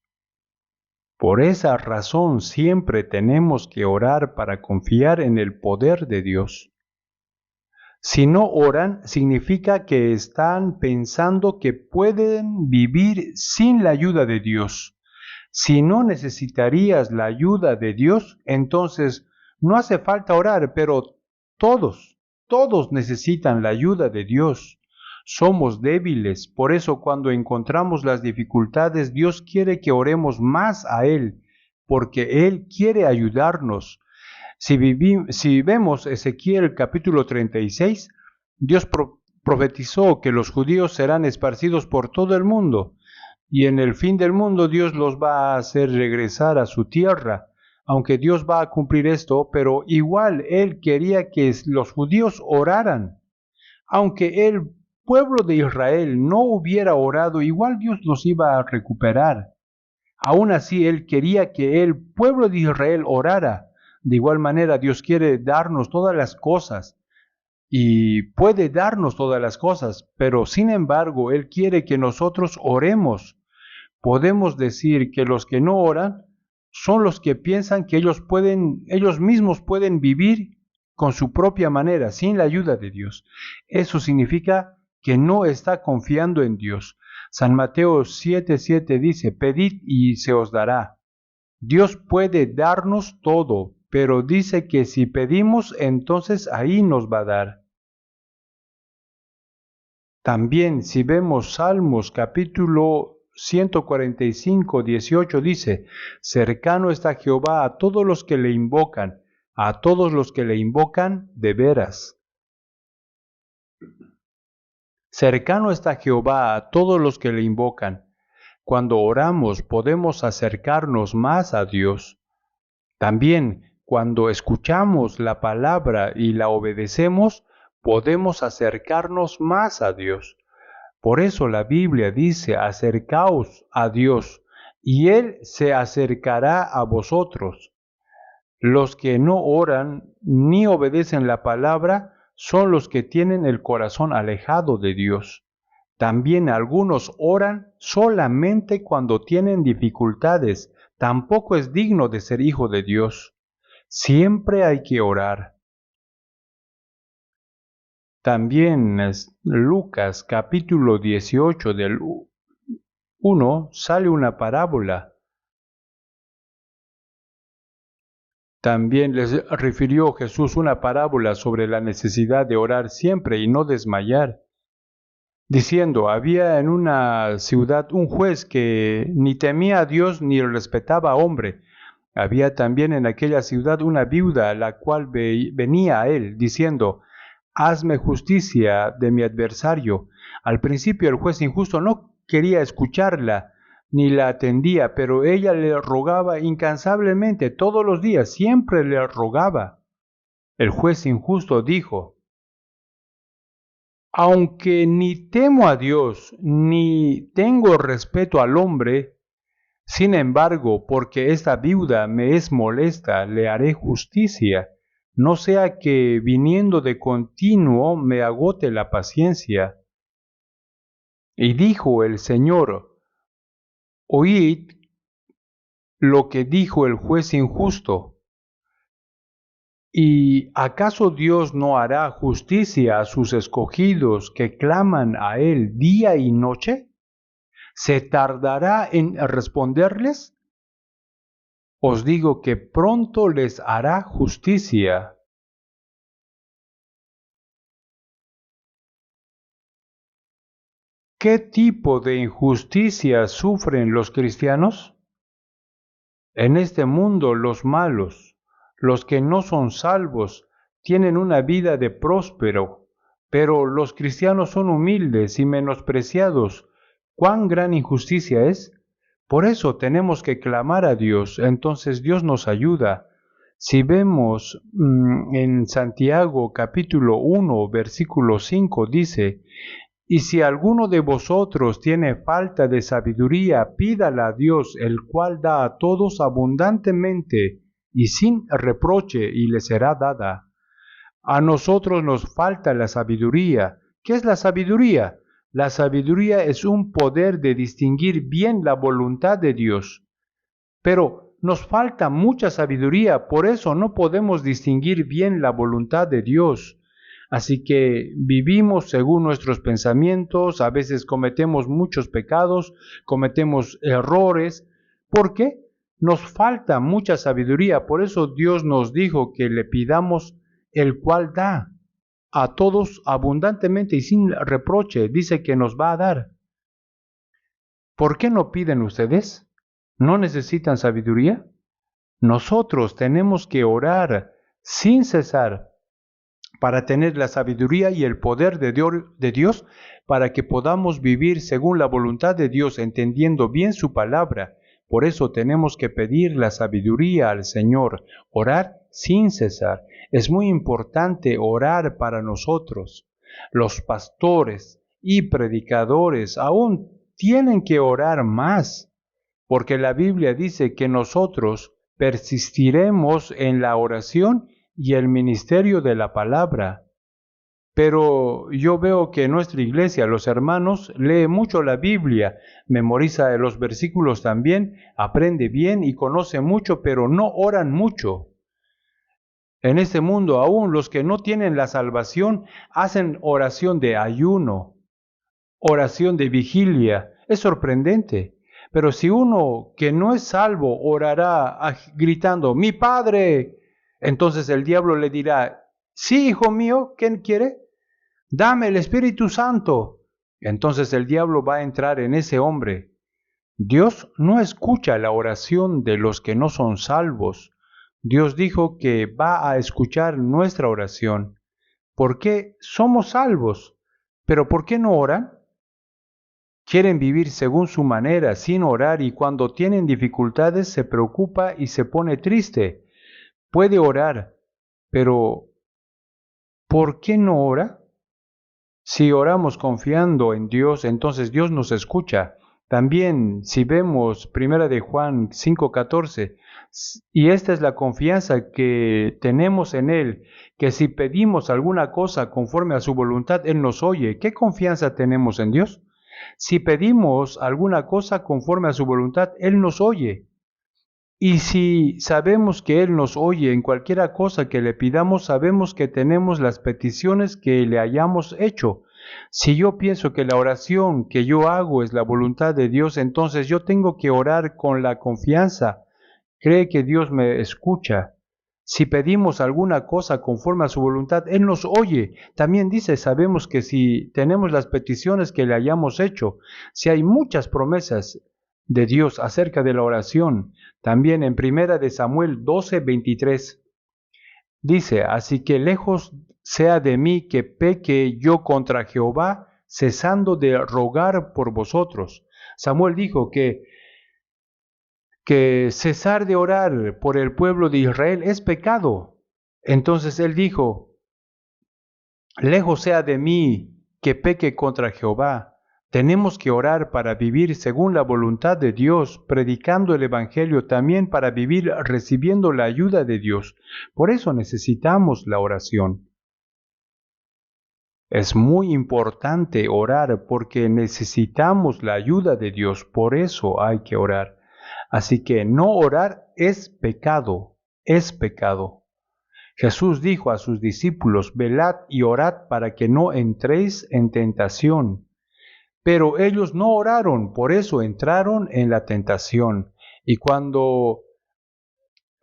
Por esa razón siempre tenemos que orar para confiar en el poder de Dios. Si no oran, significa que están pensando que pueden vivir sin la ayuda de Dios. Si no necesitarías la ayuda de Dios, entonces no hace falta orar, pero todos necesitan la ayuda de Dios. Somos débiles, por eso cuando encontramos las dificultades, Dios quiere que oremos más a Él, porque Él quiere ayudarnos. Si vemos Ezequiel capítulo 36, Dios profetizó que los judíos serán esparcidos por todo el mundo. Y en el fin del mundo Dios los va a hacer regresar a su tierra, aunque Dios va a cumplir esto, pero igual Él quería que los judíos oraran. Aunque el pueblo de Israel no hubiera orado, igual Dios los iba a recuperar. Aún así, Él quería que el pueblo de Israel orara. De igual manera, Dios quiere darnos todas las cosas. Y puede darnos todas las cosas, pero sin embargo, Él quiere que nosotros oremos. Podemos decir que los que no oran son los que piensan que ellos mismos pueden vivir con su propia manera, sin la ayuda de Dios. Eso significa que no está confiando en Dios. San Mateo 7:7 dice: pedid y se os dará. Dios puede darnos todo, pero dice que si pedimos, entonces ahí nos va a dar. También si vemos Salmos capítulo 145:18 dice: cercano está Jehová a todos los que le invocan, a todos los que le invocan de veras. Cercano está Jehová a todos los que le invocan. Cuando oramos podemos acercarnos más a Dios. También cuando escuchamos la palabra y la obedecemos, podemos acercarnos más a Dios. Por eso la Biblia dice: acercaos a Dios. y Él se acercará a vosotros. Los que no oran ni obedecen la palabra son los que tienen el corazón alejado de Dios. También algunos oran solamente cuando tienen dificultades. Tampoco es digno de ser hijo de Dios. Siempre hay que orar. También Lucas capítulo 18 del 1 sale una parábola. También les refirió Jesús una parábola sobre la necesidad de orar siempre y no desmayar, diciendo, había en una ciudad un juez que ni temía a Dios ni respetaba a hombre. Había también en aquella ciudad una viuda, la cual venía a él, diciendo, hazme justicia de mi adversario. Al principio el juez injusto no quería escucharla, ni la atendía, pero ella le rogaba incansablemente todos los días, siempre le rogaba. El juez injusto dijo, aunque ni temo a Dios, ni tengo respeto al hombre, sin embargo, porque esta viuda me es molesta, le haré justicia, no sea que viniendo de continuo me agote la paciencia. Y dijo el Señor, oíd lo que dijo el juez injusto. ¿Y acaso Dios no hará justicia a sus escogidos que claman a Él día y noche? ¿Se tardará en responderles? Os digo que pronto les hará justicia. ¿Qué tipo de injusticia sufren los cristianos? En este mundo los malos, los que no son salvos, tienen una vida de próspero, pero los cristianos son humildes y menospreciados. ¿Cuán gran injusticia es? Por eso tenemos que clamar a Dios, entonces Dios nos ayuda. Si vemos en Santiago capítulo 1, versículo 5, dice, y si alguno de vosotros tiene falta de sabiduría, pídala a Dios, el cual da a todos abundantemente y sin reproche, y le será dada. A nosotros nos falta la sabiduría. ¿Qué es la sabiduría? La sabiduría es un poder de distinguir bien la voluntad de Dios. Pero nos falta mucha sabiduría, por eso no podemos distinguir bien la voluntad de Dios. Así que vivimos según nuestros pensamientos, a veces cometemos muchos pecados, cometemos errores. ¿Por qué? Nos falta mucha sabiduría, por eso Dios nos dijo que le pidamos el cual da a todos abundantemente y sin reproche, dice que nos va a dar. ¿Por qué no piden ustedes? ¿No necesitan sabiduría? Nosotros tenemos que orar sin cesar para tener la sabiduría y el poder de Dios para que podamos vivir según la voluntad de Dios, entendiendo bien su palabra. Por eso tenemos que pedir la sabiduría al Señor, orar sin cesar. Es muy importante orar para nosotros. Los pastores y predicadores aún tienen que orar más, porque la Biblia dice que nosotros persistiremos en la oración y el ministerio de la palabra. Pero yo veo que en nuestra iglesia los hermanos lee mucho la Biblia, memoriza los versículos también, aprende bien y conoce mucho, pero no oran mucho. En este mundo aún los que no tienen la salvación hacen oración de ayuno, oración de vigilia. Es sorprendente. Pero si uno que no es salvo orará gritando, mi Padre, entonces el diablo le dirá, sí, hijo mío, ¿qué quiere? Dame el Espíritu Santo. Entonces el diablo va a entrar en ese hombre. Dios no escucha la oración de los que no son salvos. Dios dijo que va a escuchar nuestra oración. ¿Por qué somos salvos? ¿Pero por qué no oran? Quieren vivir según su manera, sin orar, y cuando tienen dificultades se preocupa y se pone triste. Puede orar, pero ¿por qué no ora? Si oramos confiando en Dios, entonces Dios nos escucha. También si vemos 1 de Juan 5:14, y esta es la confianza que tenemos en Él, que si pedimos alguna cosa conforme a su voluntad, Él nos oye. ¿Qué confianza tenemos en Dios? Si pedimos alguna cosa conforme a su voluntad, Él nos oye. Y si sabemos que Él nos oye en cualquiera cosa que le pidamos, sabemos que tenemos las peticiones que le hayamos hecho. Si yo pienso que la oración que yo hago es la voluntad de Dios, entonces yo tengo que orar con la confianza. Cree que Dios me escucha. Si pedimos alguna cosa conforme a su voluntad, Él nos oye. También dice, sabemos que si tenemos las peticiones que le hayamos hecho, si hay muchas promesas de Dios acerca de la oración, también en 1 Samuel 12:23, dice, así que lejos sea de mí que peque yo contra Jehová, cesando de rogar por vosotros. Samuel dijo que cesar de orar por el pueblo de Israel es pecado. Entonces él dijo, lejos sea de mí que peque contra Jehová. Tenemos que orar para vivir según la voluntad de Dios, predicando el Evangelio también para vivir recibiendo la ayuda de Dios. Por eso necesitamos la oración. Es muy importante orar porque necesitamos la ayuda de Dios, por eso hay que orar. Así que no orar es pecado, es pecado. Jesús dijo a sus discípulos, velad y orad para que no entréis en tentación. Pero ellos no oraron, por eso entraron en la tentación. Y cuando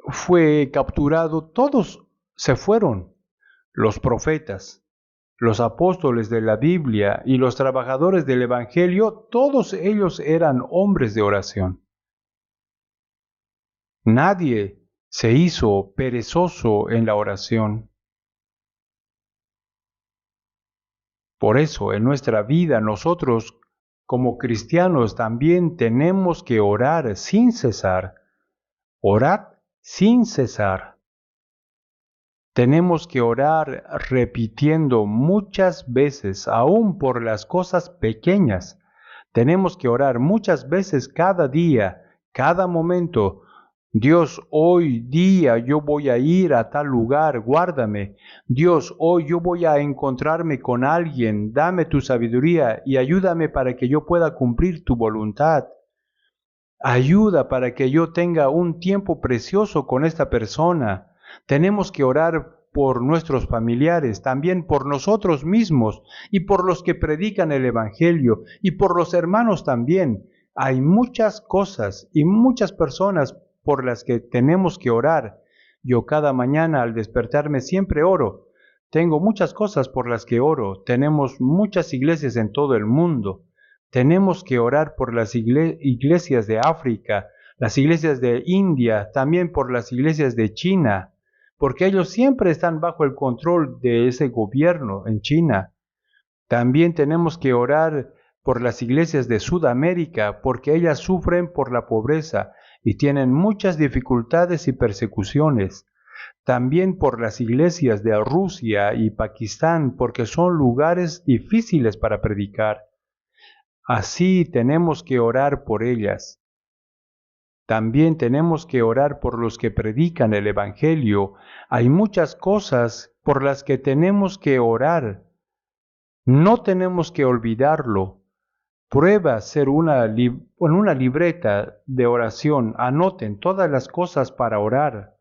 fue capturado, todos se fueron, los profetas, los apóstoles de la Biblia y los trabajadores del Evangelio, todos ellos eran hombres de oración. Nadie se hizo perezoso en la oración. Por eso, en nuestra vida, nosotros como cristianos también tenemos que orar sin cesar. Orad sin cesar. Tenemos que orar repitiendo muchas veces, aún por las cosas pequeñas. Tenemos que orar muchas veces cada día, cada momento. Dios, hoy día yo voy a ir a tal lugar, guárdame. Dios, hoy yo voy a encontrarme con alguien, dame tu sabiduría y ayúdame para que yo pueda cumplir tu voluntad. Ayuda para que yo tenga un tiempo precioso con esta persona. Tenemos que orar por nuestros familiares, también por nosotros mismos y por los que predican el Evangelio y por los hermanos también. Hay muchas cosas y muchas personas por las que tenemos que orar. Yo cada mañana al despertarme siempre oro. Tengo muchas cosas por las que oro. Tenemos muchas iglesias en todo el mundo. Tenemos que orar por las iglesias de África, las iglesias de India, también por las iglesias de China, porque ellos siempre están bajo el control de ese gobierno en China. También tenemos que orar por las iglesias de Sudamérica, porque ellas sufren por la pobreza y tienen muchas dificultades y persecuciones. También por las iglesias de Rusia y Pakistán, porque son lugares difíciles para predicar. Así tenemos que orar por ellas. También tenemos que orar por los que predican el Evangelio. Hay muchas cosas por las que tenemos que orar. No tenemos que olvidarlo. Prueba ser en una libreta de oración. Anoten todas las cosas para orar.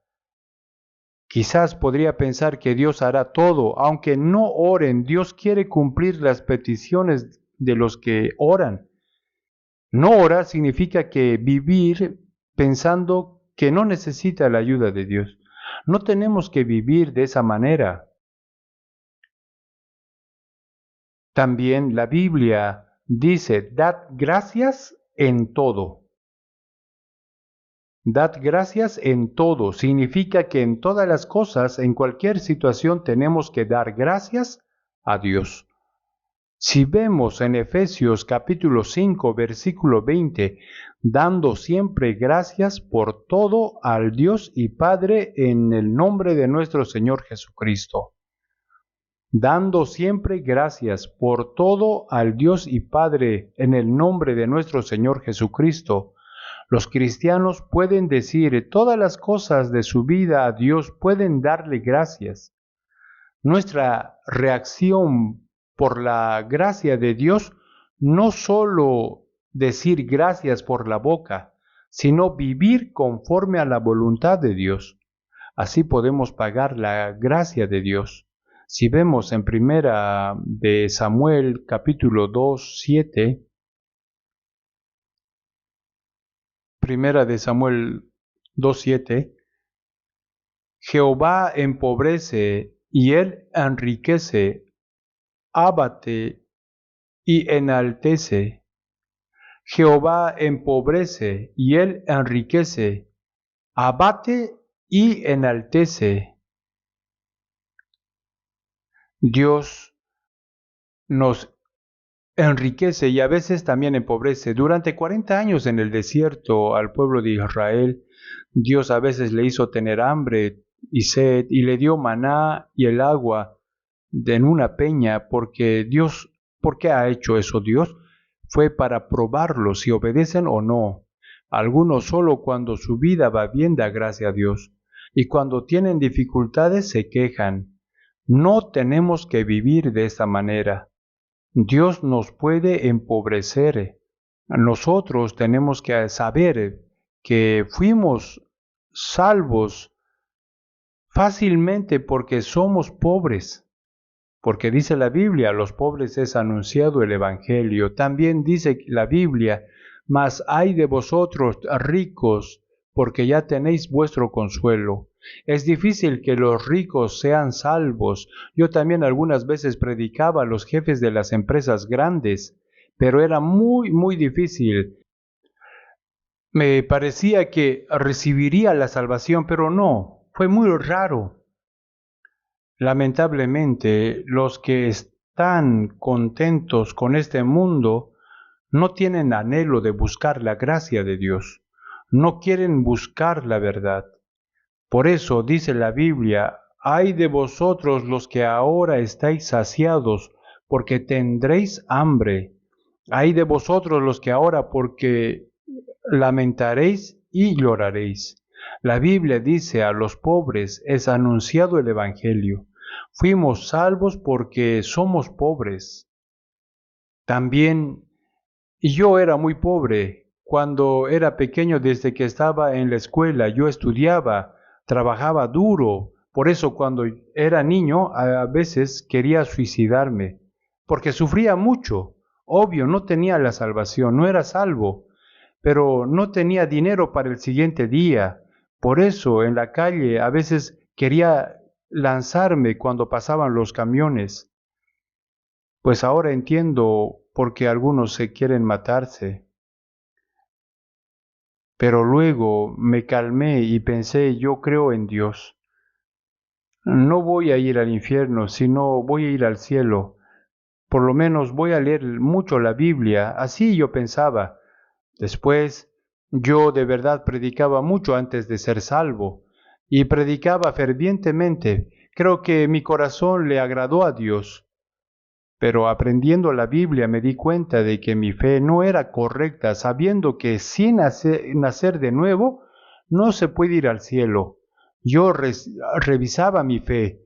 Quizás podría pensar que Dios hará todo. Aunque no oren, Dios quiere cumplir las peticiones de los que oran. No orar significa que vivir pensando que no necesita la ayuda de Dios. No tenemos que vivir de esa manera. También la Biblia dice, dad gracias en todo. Dad gracias en todo. Significa que en todas las cosas, en cualquier situación, tenemos que dar gracias a Dios. Si vemos en Efesios capítulo 5, versículo 20, dando siempre gracias por todo al Dios y Padre en el nombre de nuestro Señor Jesucristo. dando siempre gracias por todo al Dios y Padre en el nombre de nuestro Señor Jesucristo. Los cristianos pueden decir todas las cosas de su vida a Dios, pueden darle gracias. Nuestra reacción por la gracia de Dios no solo decir gracias por la boca, sino vivir conforme a la voluntad de Dios. Así podemos pagar la gracia de Dios. Si vemos en Primera de Samuel capítulo 2, 7, Primera de Samuel 2, 7, Jehová empobrece y él enriquece, abate y enaltece. Jehová empobrece y él enriquece, abate y enaltece. Dios nos enriquece y a veces también empobrece. Durante 40 años en el desierto al pueblo de Israel, Dios a veces le hizo tener hambre y sed y le dio maná y el agua en una peña porque Dios, ¿por qué ha hecho eso Dios? Fue para probarlos si obedecen o no. Algunos solo cuando su vida va bien da gracia a Dios y cuando tienen dificultades se quejan. No tenemos que vivir de esta manera. Dios nos puede empobrecer. Nosotros tenemos que saber que fuimos salvos fácilmente porque somos pobres. Porque dice la Biblia, a los pobres es anunciado el Evangelio. También dice la Biblia, mas ay de vosotros ricos, porque ya tenéis vuestro consuelo. Es difícil que los ricos sean salvos. Yo también algunas veces predicaba a los jefes de las empresas grandes, pero era muy difícil. Me parecía que recibiría la salvación, pero no, fue muy raro. Lamentablemente, los que están contentos con este mundo no tienen anhelo de buscar la gracia de Dios, no quieren buscar la verdad. Por eso dice la Biblia, ay de vosotros los que ahora estáis saciados, porque tendréis hambre. Ay de vosotros los que ahora porque lamentaréis y lloraréis. La Biblia dice a los pobres es anunciado el Evangelio. Fuimos salvos porque somos pobres. También yo era muy pobre. Cuando era pequeño, desde que estaba en la escuela, yo estudiaba, trabajaba duro. Por eso cuando era niño, a veces quería suicidarme, porque sufría mucho. Obvio, no tenía la salvación, no era salvo, pero no tenía dinero para el siguiente día. Por eso en la calle a veces quería lanzarme cuando pasaban los camiones. Pues ahora entiendo por qué algunos se quieren matarse. Pero luego me calmé y pensé, yo creo en Dios. No voy a ir al infierno, sino voy a ir al cielo. Por lo menos voy a leer mucho la Biblia. Así yo pensaba. Después, yo de verdad predicaba mucho antes de ser salvo, y predicaba fervientemente. Creo que mi corazón le agradó a Dios. Pero aprendiendo la Biblia me di cuenta de que mi fe no era correcta, sabiendo que sin nacer de nuevo no se puede ir al cielo. Yo revisaba mi fe.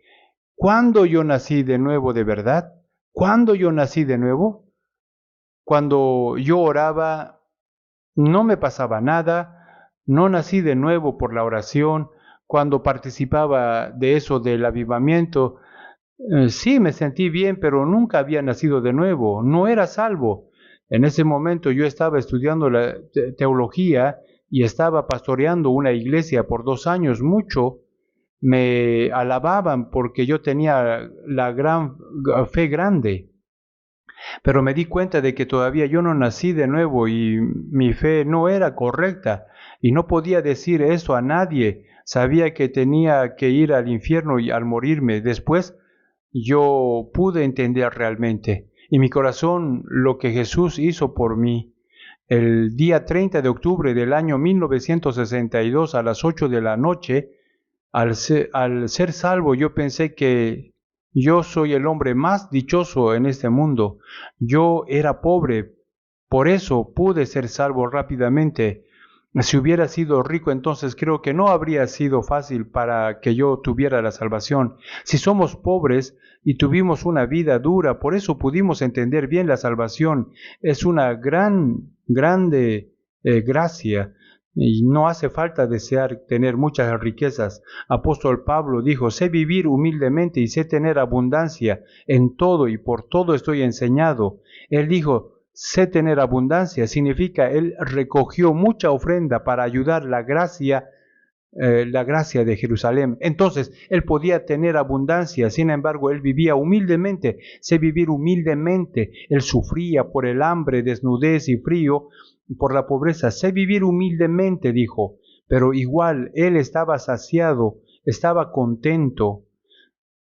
¿Cuándo yo nací de nuevo de verdad? ¿Cuándo yo nací de nuevo? Cuando yo oraba, no me pasaba nada, no nací de nuevo por la oración. Cuando participaba de eso del avivamiento, sí, me sentí bien, pero nunca había nacido de nuevo, no era salvo. En ese momento yo estaba estudiando la teología y estaba pastoreando una iglesia por 2 años, mucho. Me alababan porque yo tenía la gran fe grande, pero me di cuenta de que todavía yo no nací de nuevo y mi fe no era correcta y no podía decir eso a nadie. Sabía que tenía que ir al infierno y al morirme. Después yo pude entender realmente y mi corazón lo que Jesús hizo por mí. El día 30 de octubre del año 1962 a las 8 de la noche, al ser salvo, yo pensé que Yo soy el hombre más dichoso en este mundo. Yo era pobre, por eso pude ser salvo rápidamente. Si hubiera sido rico, entonces creo que no habría sido fácil para que yo tuviera la salvación. Si somos pobres y tuvimos una vida dura, por eso pudimos entender bien la salvación. Es una grande gracia. Y no hace falta desear tener muchas riquezas. Apóstol Pablo dijo, sé vivir humildemente y sé tener abundancia en todo y por todo estoy enseñado. Él dijo, sé tener abundancia, significa él recogió mucha ofrenda para ayudar la gracia de Jerusalén. Entonces, él podía tener abundancia, sin embargo, él vivía humildemente, sé vivir humildemente, él sufría por el hambre, desnudez y frío, por la pobreza, sé vivir humildemente, dijo, pero igual él estaba saciado, estaba contento.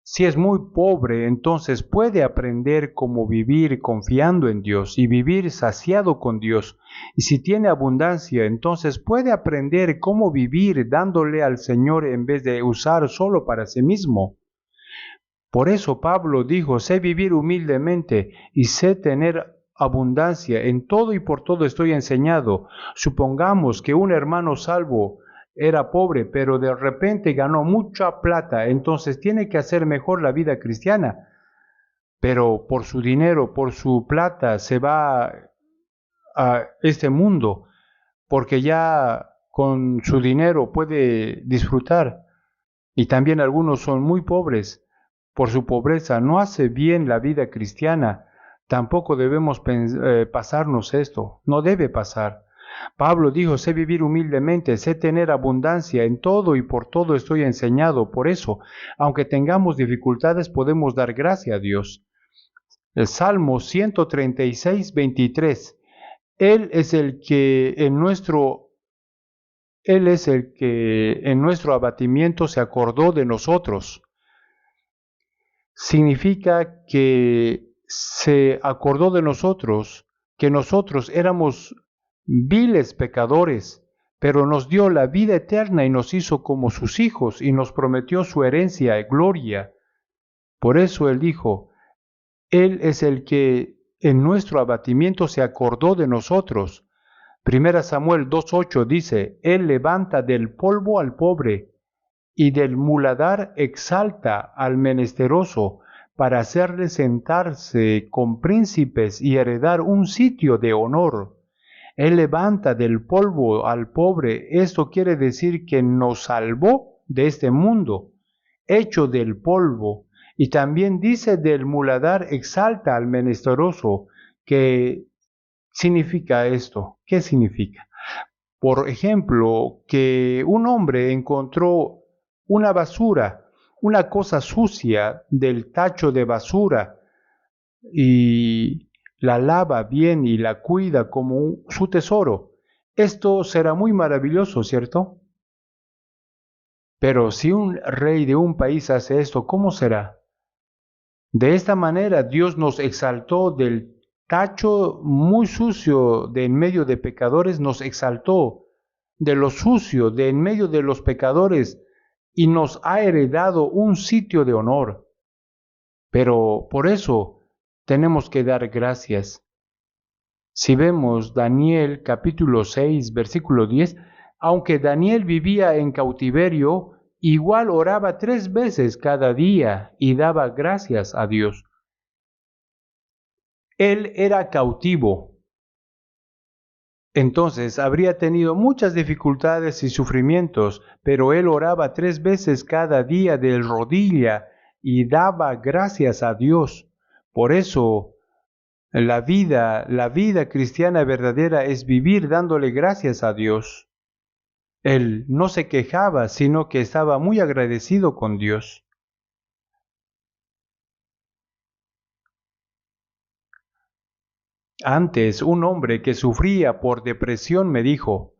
Si es muy pobre, entonces puede aprender cómo vivir confiando en Dios y vivir saciado con Dios. Y si tiene abundancia, entonces puede aprender cómo vivir dándole al Señor en vez de usar solo para sí mismo. Por eso Pablo dijo, sé vivir humildemente y sé tener abundancia. En todo y por todo estoy enseñado. Supongamos que un hermano salvo era pobre, pero de repente ganó mucha plata, entonces tiene que hacer mejor la vida cristiana. Pero por su dinero, por su plata, se va a este mundo, porque ya con su dinero puede disfrutar. Y también algunos son muy pobres. Por su pobreza no hace bien la vida cristiana. Tampoco debemos pasarnos esto. No debe pasar. Pablo dijo, sé vivir humildemente, sé tener abundancia en todo y por todo estoy enseñado. Por eso, aunque tengamos dificultades, podemos dar gracia a Dios. El Salmo 136, 23. Él es el que en nuestro abatimiento se acordó de nosotros. Significa que se acordó de nosotros, que nosotros éramos viles pecadores, pero nos dio la vida eterna y nos hizo como sus hijos y nos prometió su herencia y gloria. Por eso Él dijo, Él es el que en nuestro abatimiento se acordó de nosotros. Primera Samuel 2.8 dice, Él levanta del polvo al pobre y del muladar exalta al menesteroso para hacerle sentarse con príncipes y heredar un sitio de honor. Él levanta del polvo al pobre. Esto quiere decir que nos salvó de este mundo, hecho del polvo. Y también dice del muladar exalta al menesteroso. ¿Qué significa esto? ¿Qué significa? Por ejemplo, que un hombre encontró una basura, una cosa sucia del tacho de basura y la lava bien y la cuida como su tesoro. Esto será muy maravilloso, ¿cierto? Pero si un rey de un país hace esto, ¿cómo será? De esta manera Dios nos exaltó del tacho muy sucio de en medio de pecadores, nos exaltó de lo sucio de en medio de los pecadores y nos ha heredado un sitio de honor. Pero por eso tenemos que dar gracias. Si vemos Daniel capítulo 6, versículo 10, aunque Daniel vivía en cautiverio, igual oraba 3 veces cada día y daba gracias a Dios. Él era cautivo, entonces habría tenido muchas dificultades y sufrimientos, pero él oraba 3 veces cada día de rodilla y daba gracias a Dios. Por eso la vida cristiana verdadera es vivir dándole gracias a Dios. Él no se quejaba, sino que estaba muy agradecido con Dios. Antes, un hombre que sufría por depresión me dijo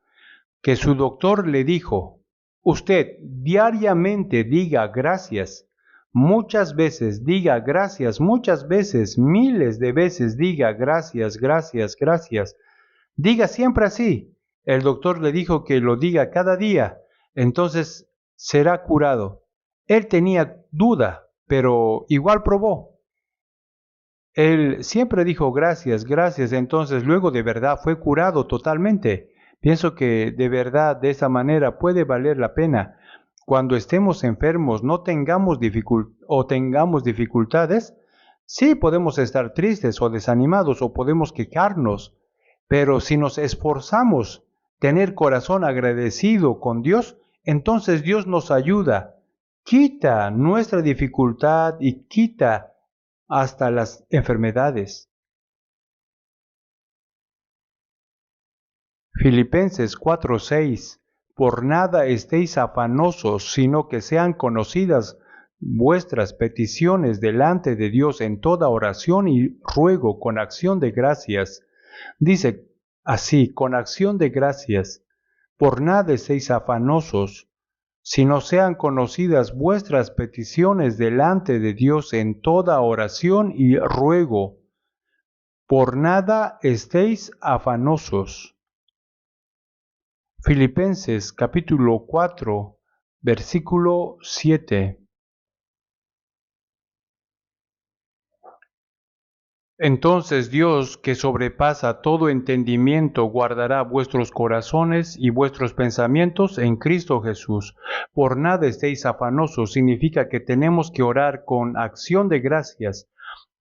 que su doctor le dijo, usted diariamente diga gracias, muchas veces diga gracias, muchas veces, miles de veces diga gracias, gracias, gracias. Diga siempre así. El doctor le dijo que lo diga cada día, entonces será curado. Él tenía duda, pero igual probó. Él siempre dijo gracias, gracias, entonces luego de verdad fue curado totalmente. Pienso que de verdad de esa manera puede valer la pena. Cuando estemos enfermos, no tengamos tengamos dificultades, sí podemos estar tristes o desanimados o podemos quejarnos, pero si nos esforzamos tener corazón agradecido con Dios, entonces Dios nos ayuda, quita nuestra dificultad y quita hasta las enfermedades. Filipenses 4:6. Por nada estéis afanosos, sino que sean conocidas vuestras peticiones delante de Dios en toda oración y ruego con acción de gracias. Dice así, con acción de gracias. Por nada estéis afanosos, sino sean conocidas vuestras peticiones delante de Dios en toda oración y ruego. Por nada estéis afanosos. Filipenses capítulo 4, versículo 7. Entonces Dios, que sobrepasa todo entendimiento, guardará vuestros corazones y vuestros pensamientos en Cristo Jesús. Por nada estéis afanosos significa que tenemos que orar con acción de gracias,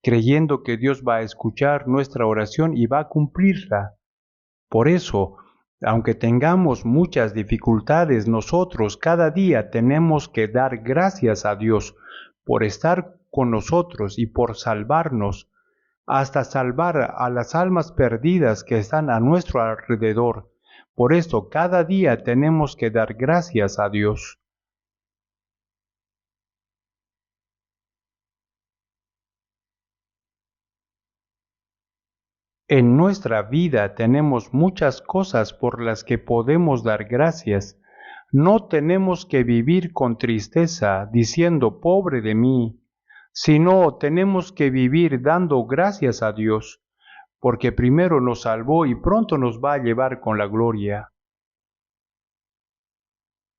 creyendo que Dios va a escuchar nuestra oración y va a cumplirla. Por eso, aunque tengamos muchas dificultades, nosotros cada día tenemos que dar gracias a Dios por estar con nosotros y por salvarnos, hasta salvar a las almas perdidas que están a nuestro alrededor. Por esto, cada día tenemos que dar gracias a Dios. En nuestra vida tenemos muchas cosas por las que podemos dar gracias. No tenemos que vivir con tristeza diciendo pobre de mí, sino tenemos que vivir dando gracias a Dios, porque primero nos salvó y pronto nos va a llevar con la gloria.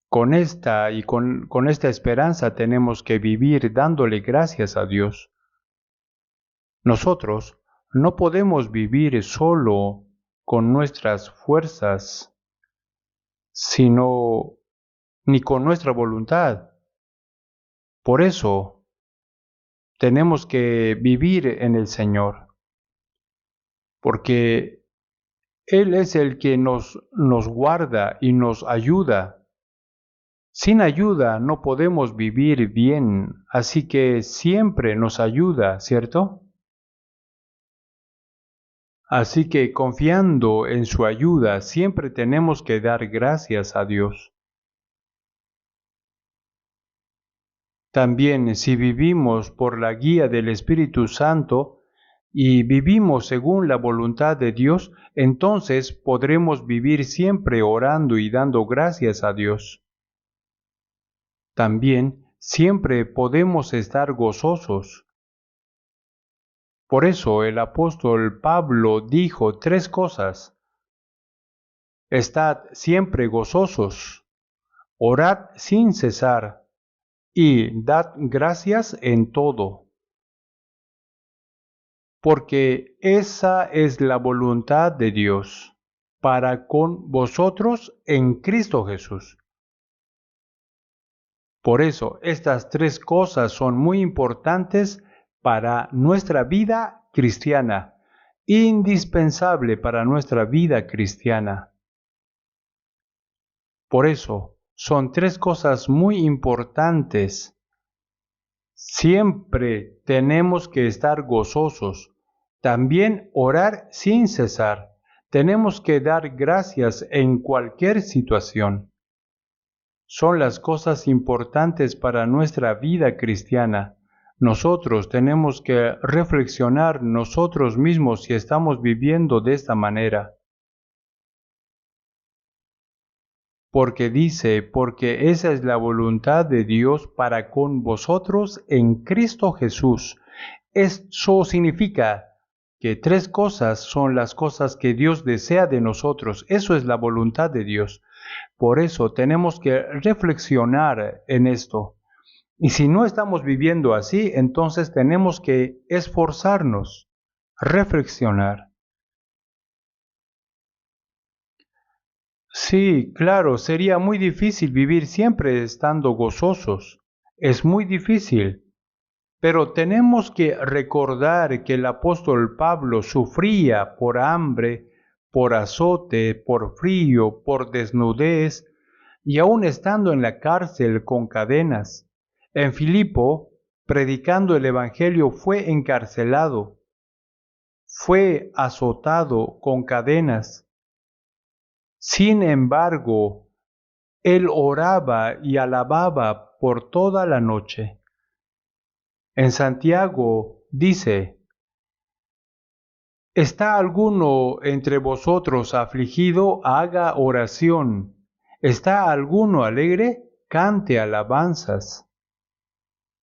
Con esta y con esta esperanza tenemos que vivir dándole gracias a Dios. Nosotros no podemos vivir solo con nuestras fuerzas, sino ni con nuestra voluntad. Por eso tenemos que vivir en el Señor, porque Él es el que nos guarda y nos ayuda. Sin ayuda no podemos vivir bien, así que siempre nos ayuda, ¿cierto? Así que confiando en su ayuda, siempre tenemos que dar gracias a Dios. También si vivimos por la guía del Espíritu Santo y vivimos según la voluntad de Dios, entonces podremos vivir siempre orando y dando gracias a Dios. También siempre podemos estar gozosos. Por eso el apóstol Pablo dijo 3 cosas. Estad siempre gozosos, orad sin cesar y dad gracias en todo, porque esa es la voluntad de Dios para con vosotros en Cristo Jesús. Por eso, estas 3 cosas son muy importantes para nuestra vida cristiana, indispensable para nuestra vida cristiana. Por eso, son 3 cosas muy importantes. Siempre tenemos que estar gozosos. También orar sin cesar. Tenemos que dar gracias en cualquier situación. Son las cosas importantes para nuestra vida cristiana. Nosotros tenemos que reflexionar nosotros mismos si estamos viviendo de esta manera. Porque dice, porque esa es la voluntad de Dios para con vosotros en Cristo Jesús. Eso significa que 3 cosas son las cosas que Dios desea de nosotros. Eso es la voluntad de Dios. Por eso tenemos que reflexionar en esto. Y si no estamos viviendo así, entonces tenemos que esforzarnos, reflexionar. Sí, claro, sería muy difícil vivir siempre estando gozosos. Es muy difícil. Pero tenemos que recordar que el apóstol Pablo sufría por hambre, por azote, por frío, por desnudez, y aun estando en la cárcel con cadenas. En Filipo, predicando el Evangelio, fue encarcelado, fue azotado con cadenas. Sin embargo, él oraba y alababa por toda la noche. En Santiago dice: ¿Está alguno entre vosotros afligido? Haga oración. ¿Está alguno alegre? Cante alabanzas.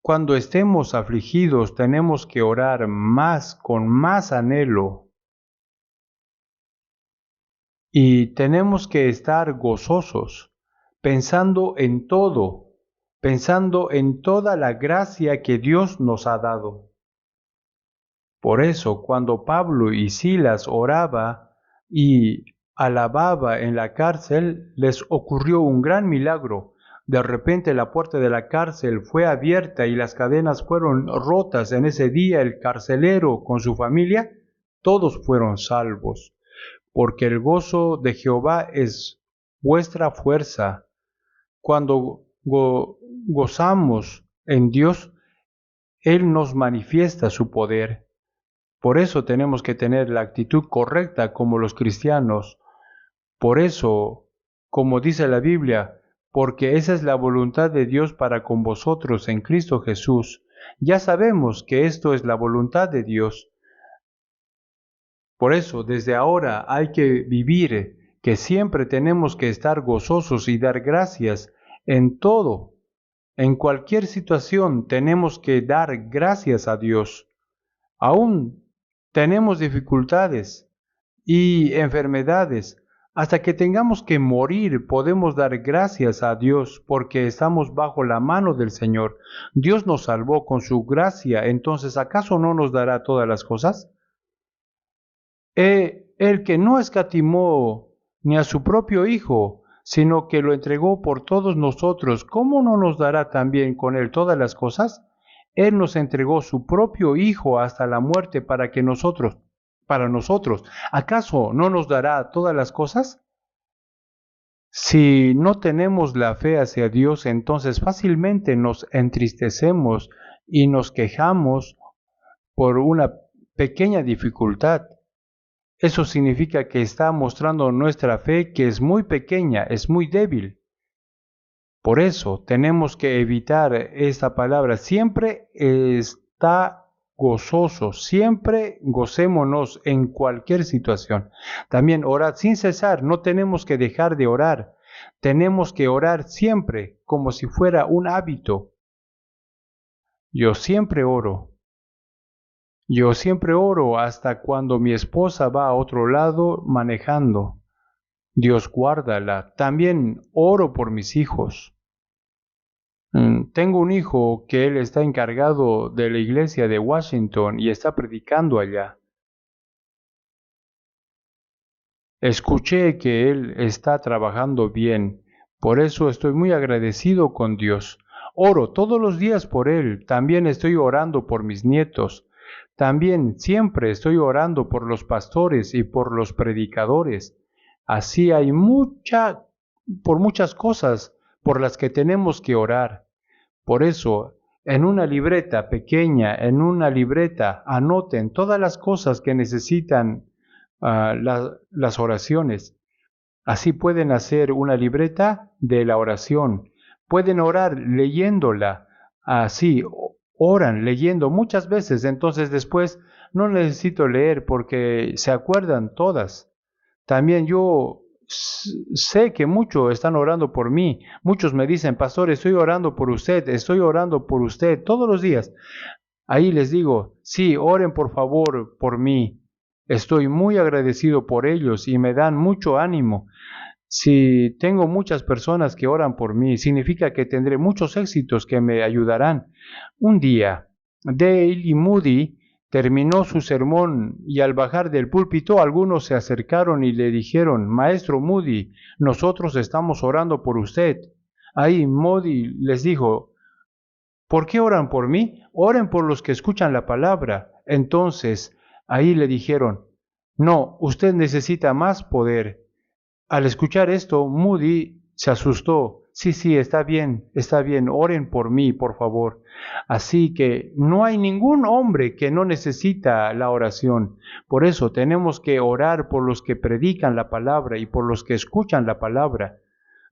Cuando estemos afligidos tenemos que orar más, con más anhelo. Y tenemos que estar gozosos, pensando en toda la gracia que Dios nos ha dado. Por eso, cuando Pablo y Silas oraba y alababa en la cárcel, les ocurrió un gran milagro. De repente la puerta de la cárcel fue abierta y las cadenas fueron rotas. En ese día el carcelero con su familia, todos fueron salvos, porque el gozo de Jehová es vuestra fuerza. Cuando gozamos en Dios, Él nos manifiesta su poder. Por eso tenemos que tener la actitud correcta como los cristianos. Por eso, como dice la Biblia, porque esa es la voluntad de Dios para con vosotros en Cristo Jesús. Ya sabemos que esto es la voluntad de Dios. Por eso, desde ahora hay que vivir, que siempre tenemos que estar gozosos y dar gracias en todo. En cualquier situación tenemos que dar gracias a Dios. Aún tenemos dificultades y enfermedades. Hasta que tengamos que morir, podemos dar gracias a Dios porque estamos bajo la mano del Señor. Dios nos salvó con su gracia, entonces ¿acaso no nos dará todas las cosas? El que no escatimó ni a su propio Hijo, sino que lo entregó por todos nosotros, ¿cómo no nos dará también con Él todas las cosas? Él nos entregó su propio Hijo hasta la muerte para nosotros, ¿acaso no nos dará todas las cosas? Si no tenemos la fe hacia Dios, entonces fácilmente nos entristecemos y nos quejamos por una pequeña dificultad. Eso significa que está mostrando nuestra fe que es muy pequeña, es muy débil. Por eso tenemos que evitar esta palabra. Siempre está gozoso, siempre gocémonos en cualquier situación. También orad sin cesar, no tenemos que dejar de orar. Tenemos que orar siempre como si fuera un hábito. Yo siempre oro. Yo siempre oro hasta cuando mi esposa va a otro lado manejando. Dios guárdala. También oro por mis hijos. Tengo un hijo que él está encargado de la iglesia de Washington y está predicando allá. Escuché que él está trabajando bien, por eso estoy muy agradecido con Dios. Oro todos los días por él, también estoy orando por mis nietos, también siempre estoy orando por los pastores y por los predicadores. Así hay por muchas cosas por las que tenemos que orar. Por eso, en una libreta pequeña, en una libreta, anoten todas las cosas que necesitan las oraciones. Así pueden hacer una libreta de la oración. Pueden orar leyéndola. Así, oran leyendo muchas veces. Entonces después no necesito leer porque se acuerdan todas. También yo sé que muchos están orando por mí. Muchos me dicen: pastor, estoy orando por usted todos los días. Ahí les digo: sí, oren por favor por mí. Estoy muy agradecido por ellos y me dan mucho ánimo. Si tengo muchas personas que oran por mí, significa que tendré muchos éxitos que me ayudarán. Un día, Dale Moody terminó su sermón y al bajar del púlpito algunos se acercaron y le dijeron, Maestro Moody, nosotros estamos orando por usted. Ahí Moody les dijo, ¿por qué oran por mí? Oren por los que escuchan la palabra. Entonces, ahí le dijeron, no, usted necesita más poder. Al escuchar esto, Moody se asustó. Sí, está bien, oren por mí, por favor. Así que no hay ningún hombre que no necesita la oración. Por eso tenemos que orar por los que predican la palabra y por los que escuchan la palabra.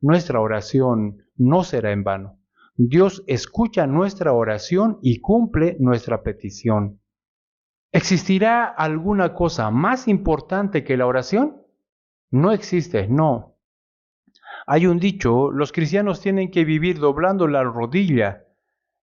Nuestra oración no será en vano. Dios escucha nuestra oración y cumple nuestra petición. ¿Existirá alguna cosa más importante que la oración? No existe, no. Hay un dicho, los cristianos tienen que vivir doblando la rodilla.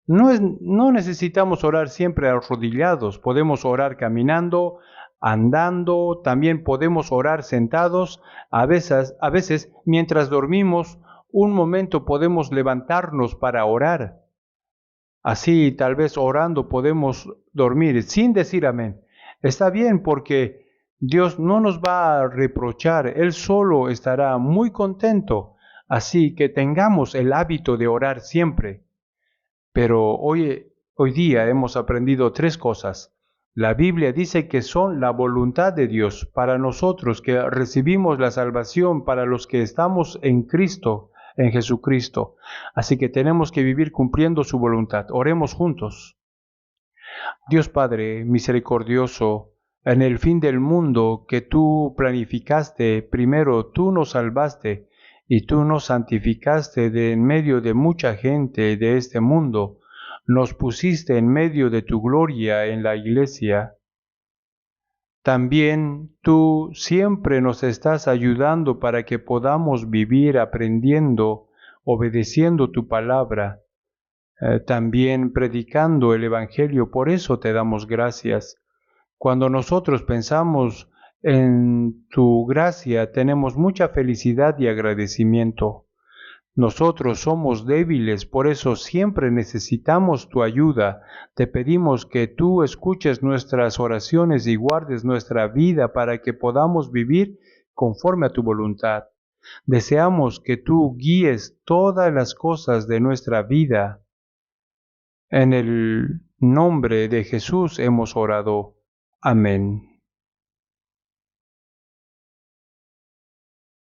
No necesitamos orar siempre arrodillados, podemos orar caminando, andando, también podemos orar sentados, a veces mientras dormimos, un momento podemos levantarnos para orar. Así tal vez orando podemos dormir sin decir amén. Está bien porque Dios no nos va a reprochar, Él solo estará muy contento. Así que tengamos el hábito de orar siempre. Pero hoy día hemos aprendido tres cosas. La Biblia dice que son la voluntad de Dios para nosotros que recibimos la salvación, para los que estamos en Cristo, en Jesucristo. Así que tenemos que vivir cumpliendo su voluntad. Oremos juntos. Dios Padre misericordioso, en el fin del mundo que tú planificaste, primero tú nos salvaste y tú nos santificaste de en medio de mucha gente de este mundo, nos pusiste en medio de tu gloria en la iglesia. También tú siempre nos estás ayudando para que podamos vivir aprendiendo, obedeciendo tu palabra, también predicando el Evangelio. Por eso te damos gracias. Cuando nosotros pensamos en tu gracia, tenemos mucha felicidad y agradecimiento. Nosotros somos débiles, por eso siempre necesitamos tu ayuda. Te pedimos que tú escuches nuestras oraciones y guardes nuestra vida para que podamos vivir conforme a tu voluntad. Deseamos que tú guíes todas las cosas de nuestra vida. En el nombre de Jesús hemos orado. Amén.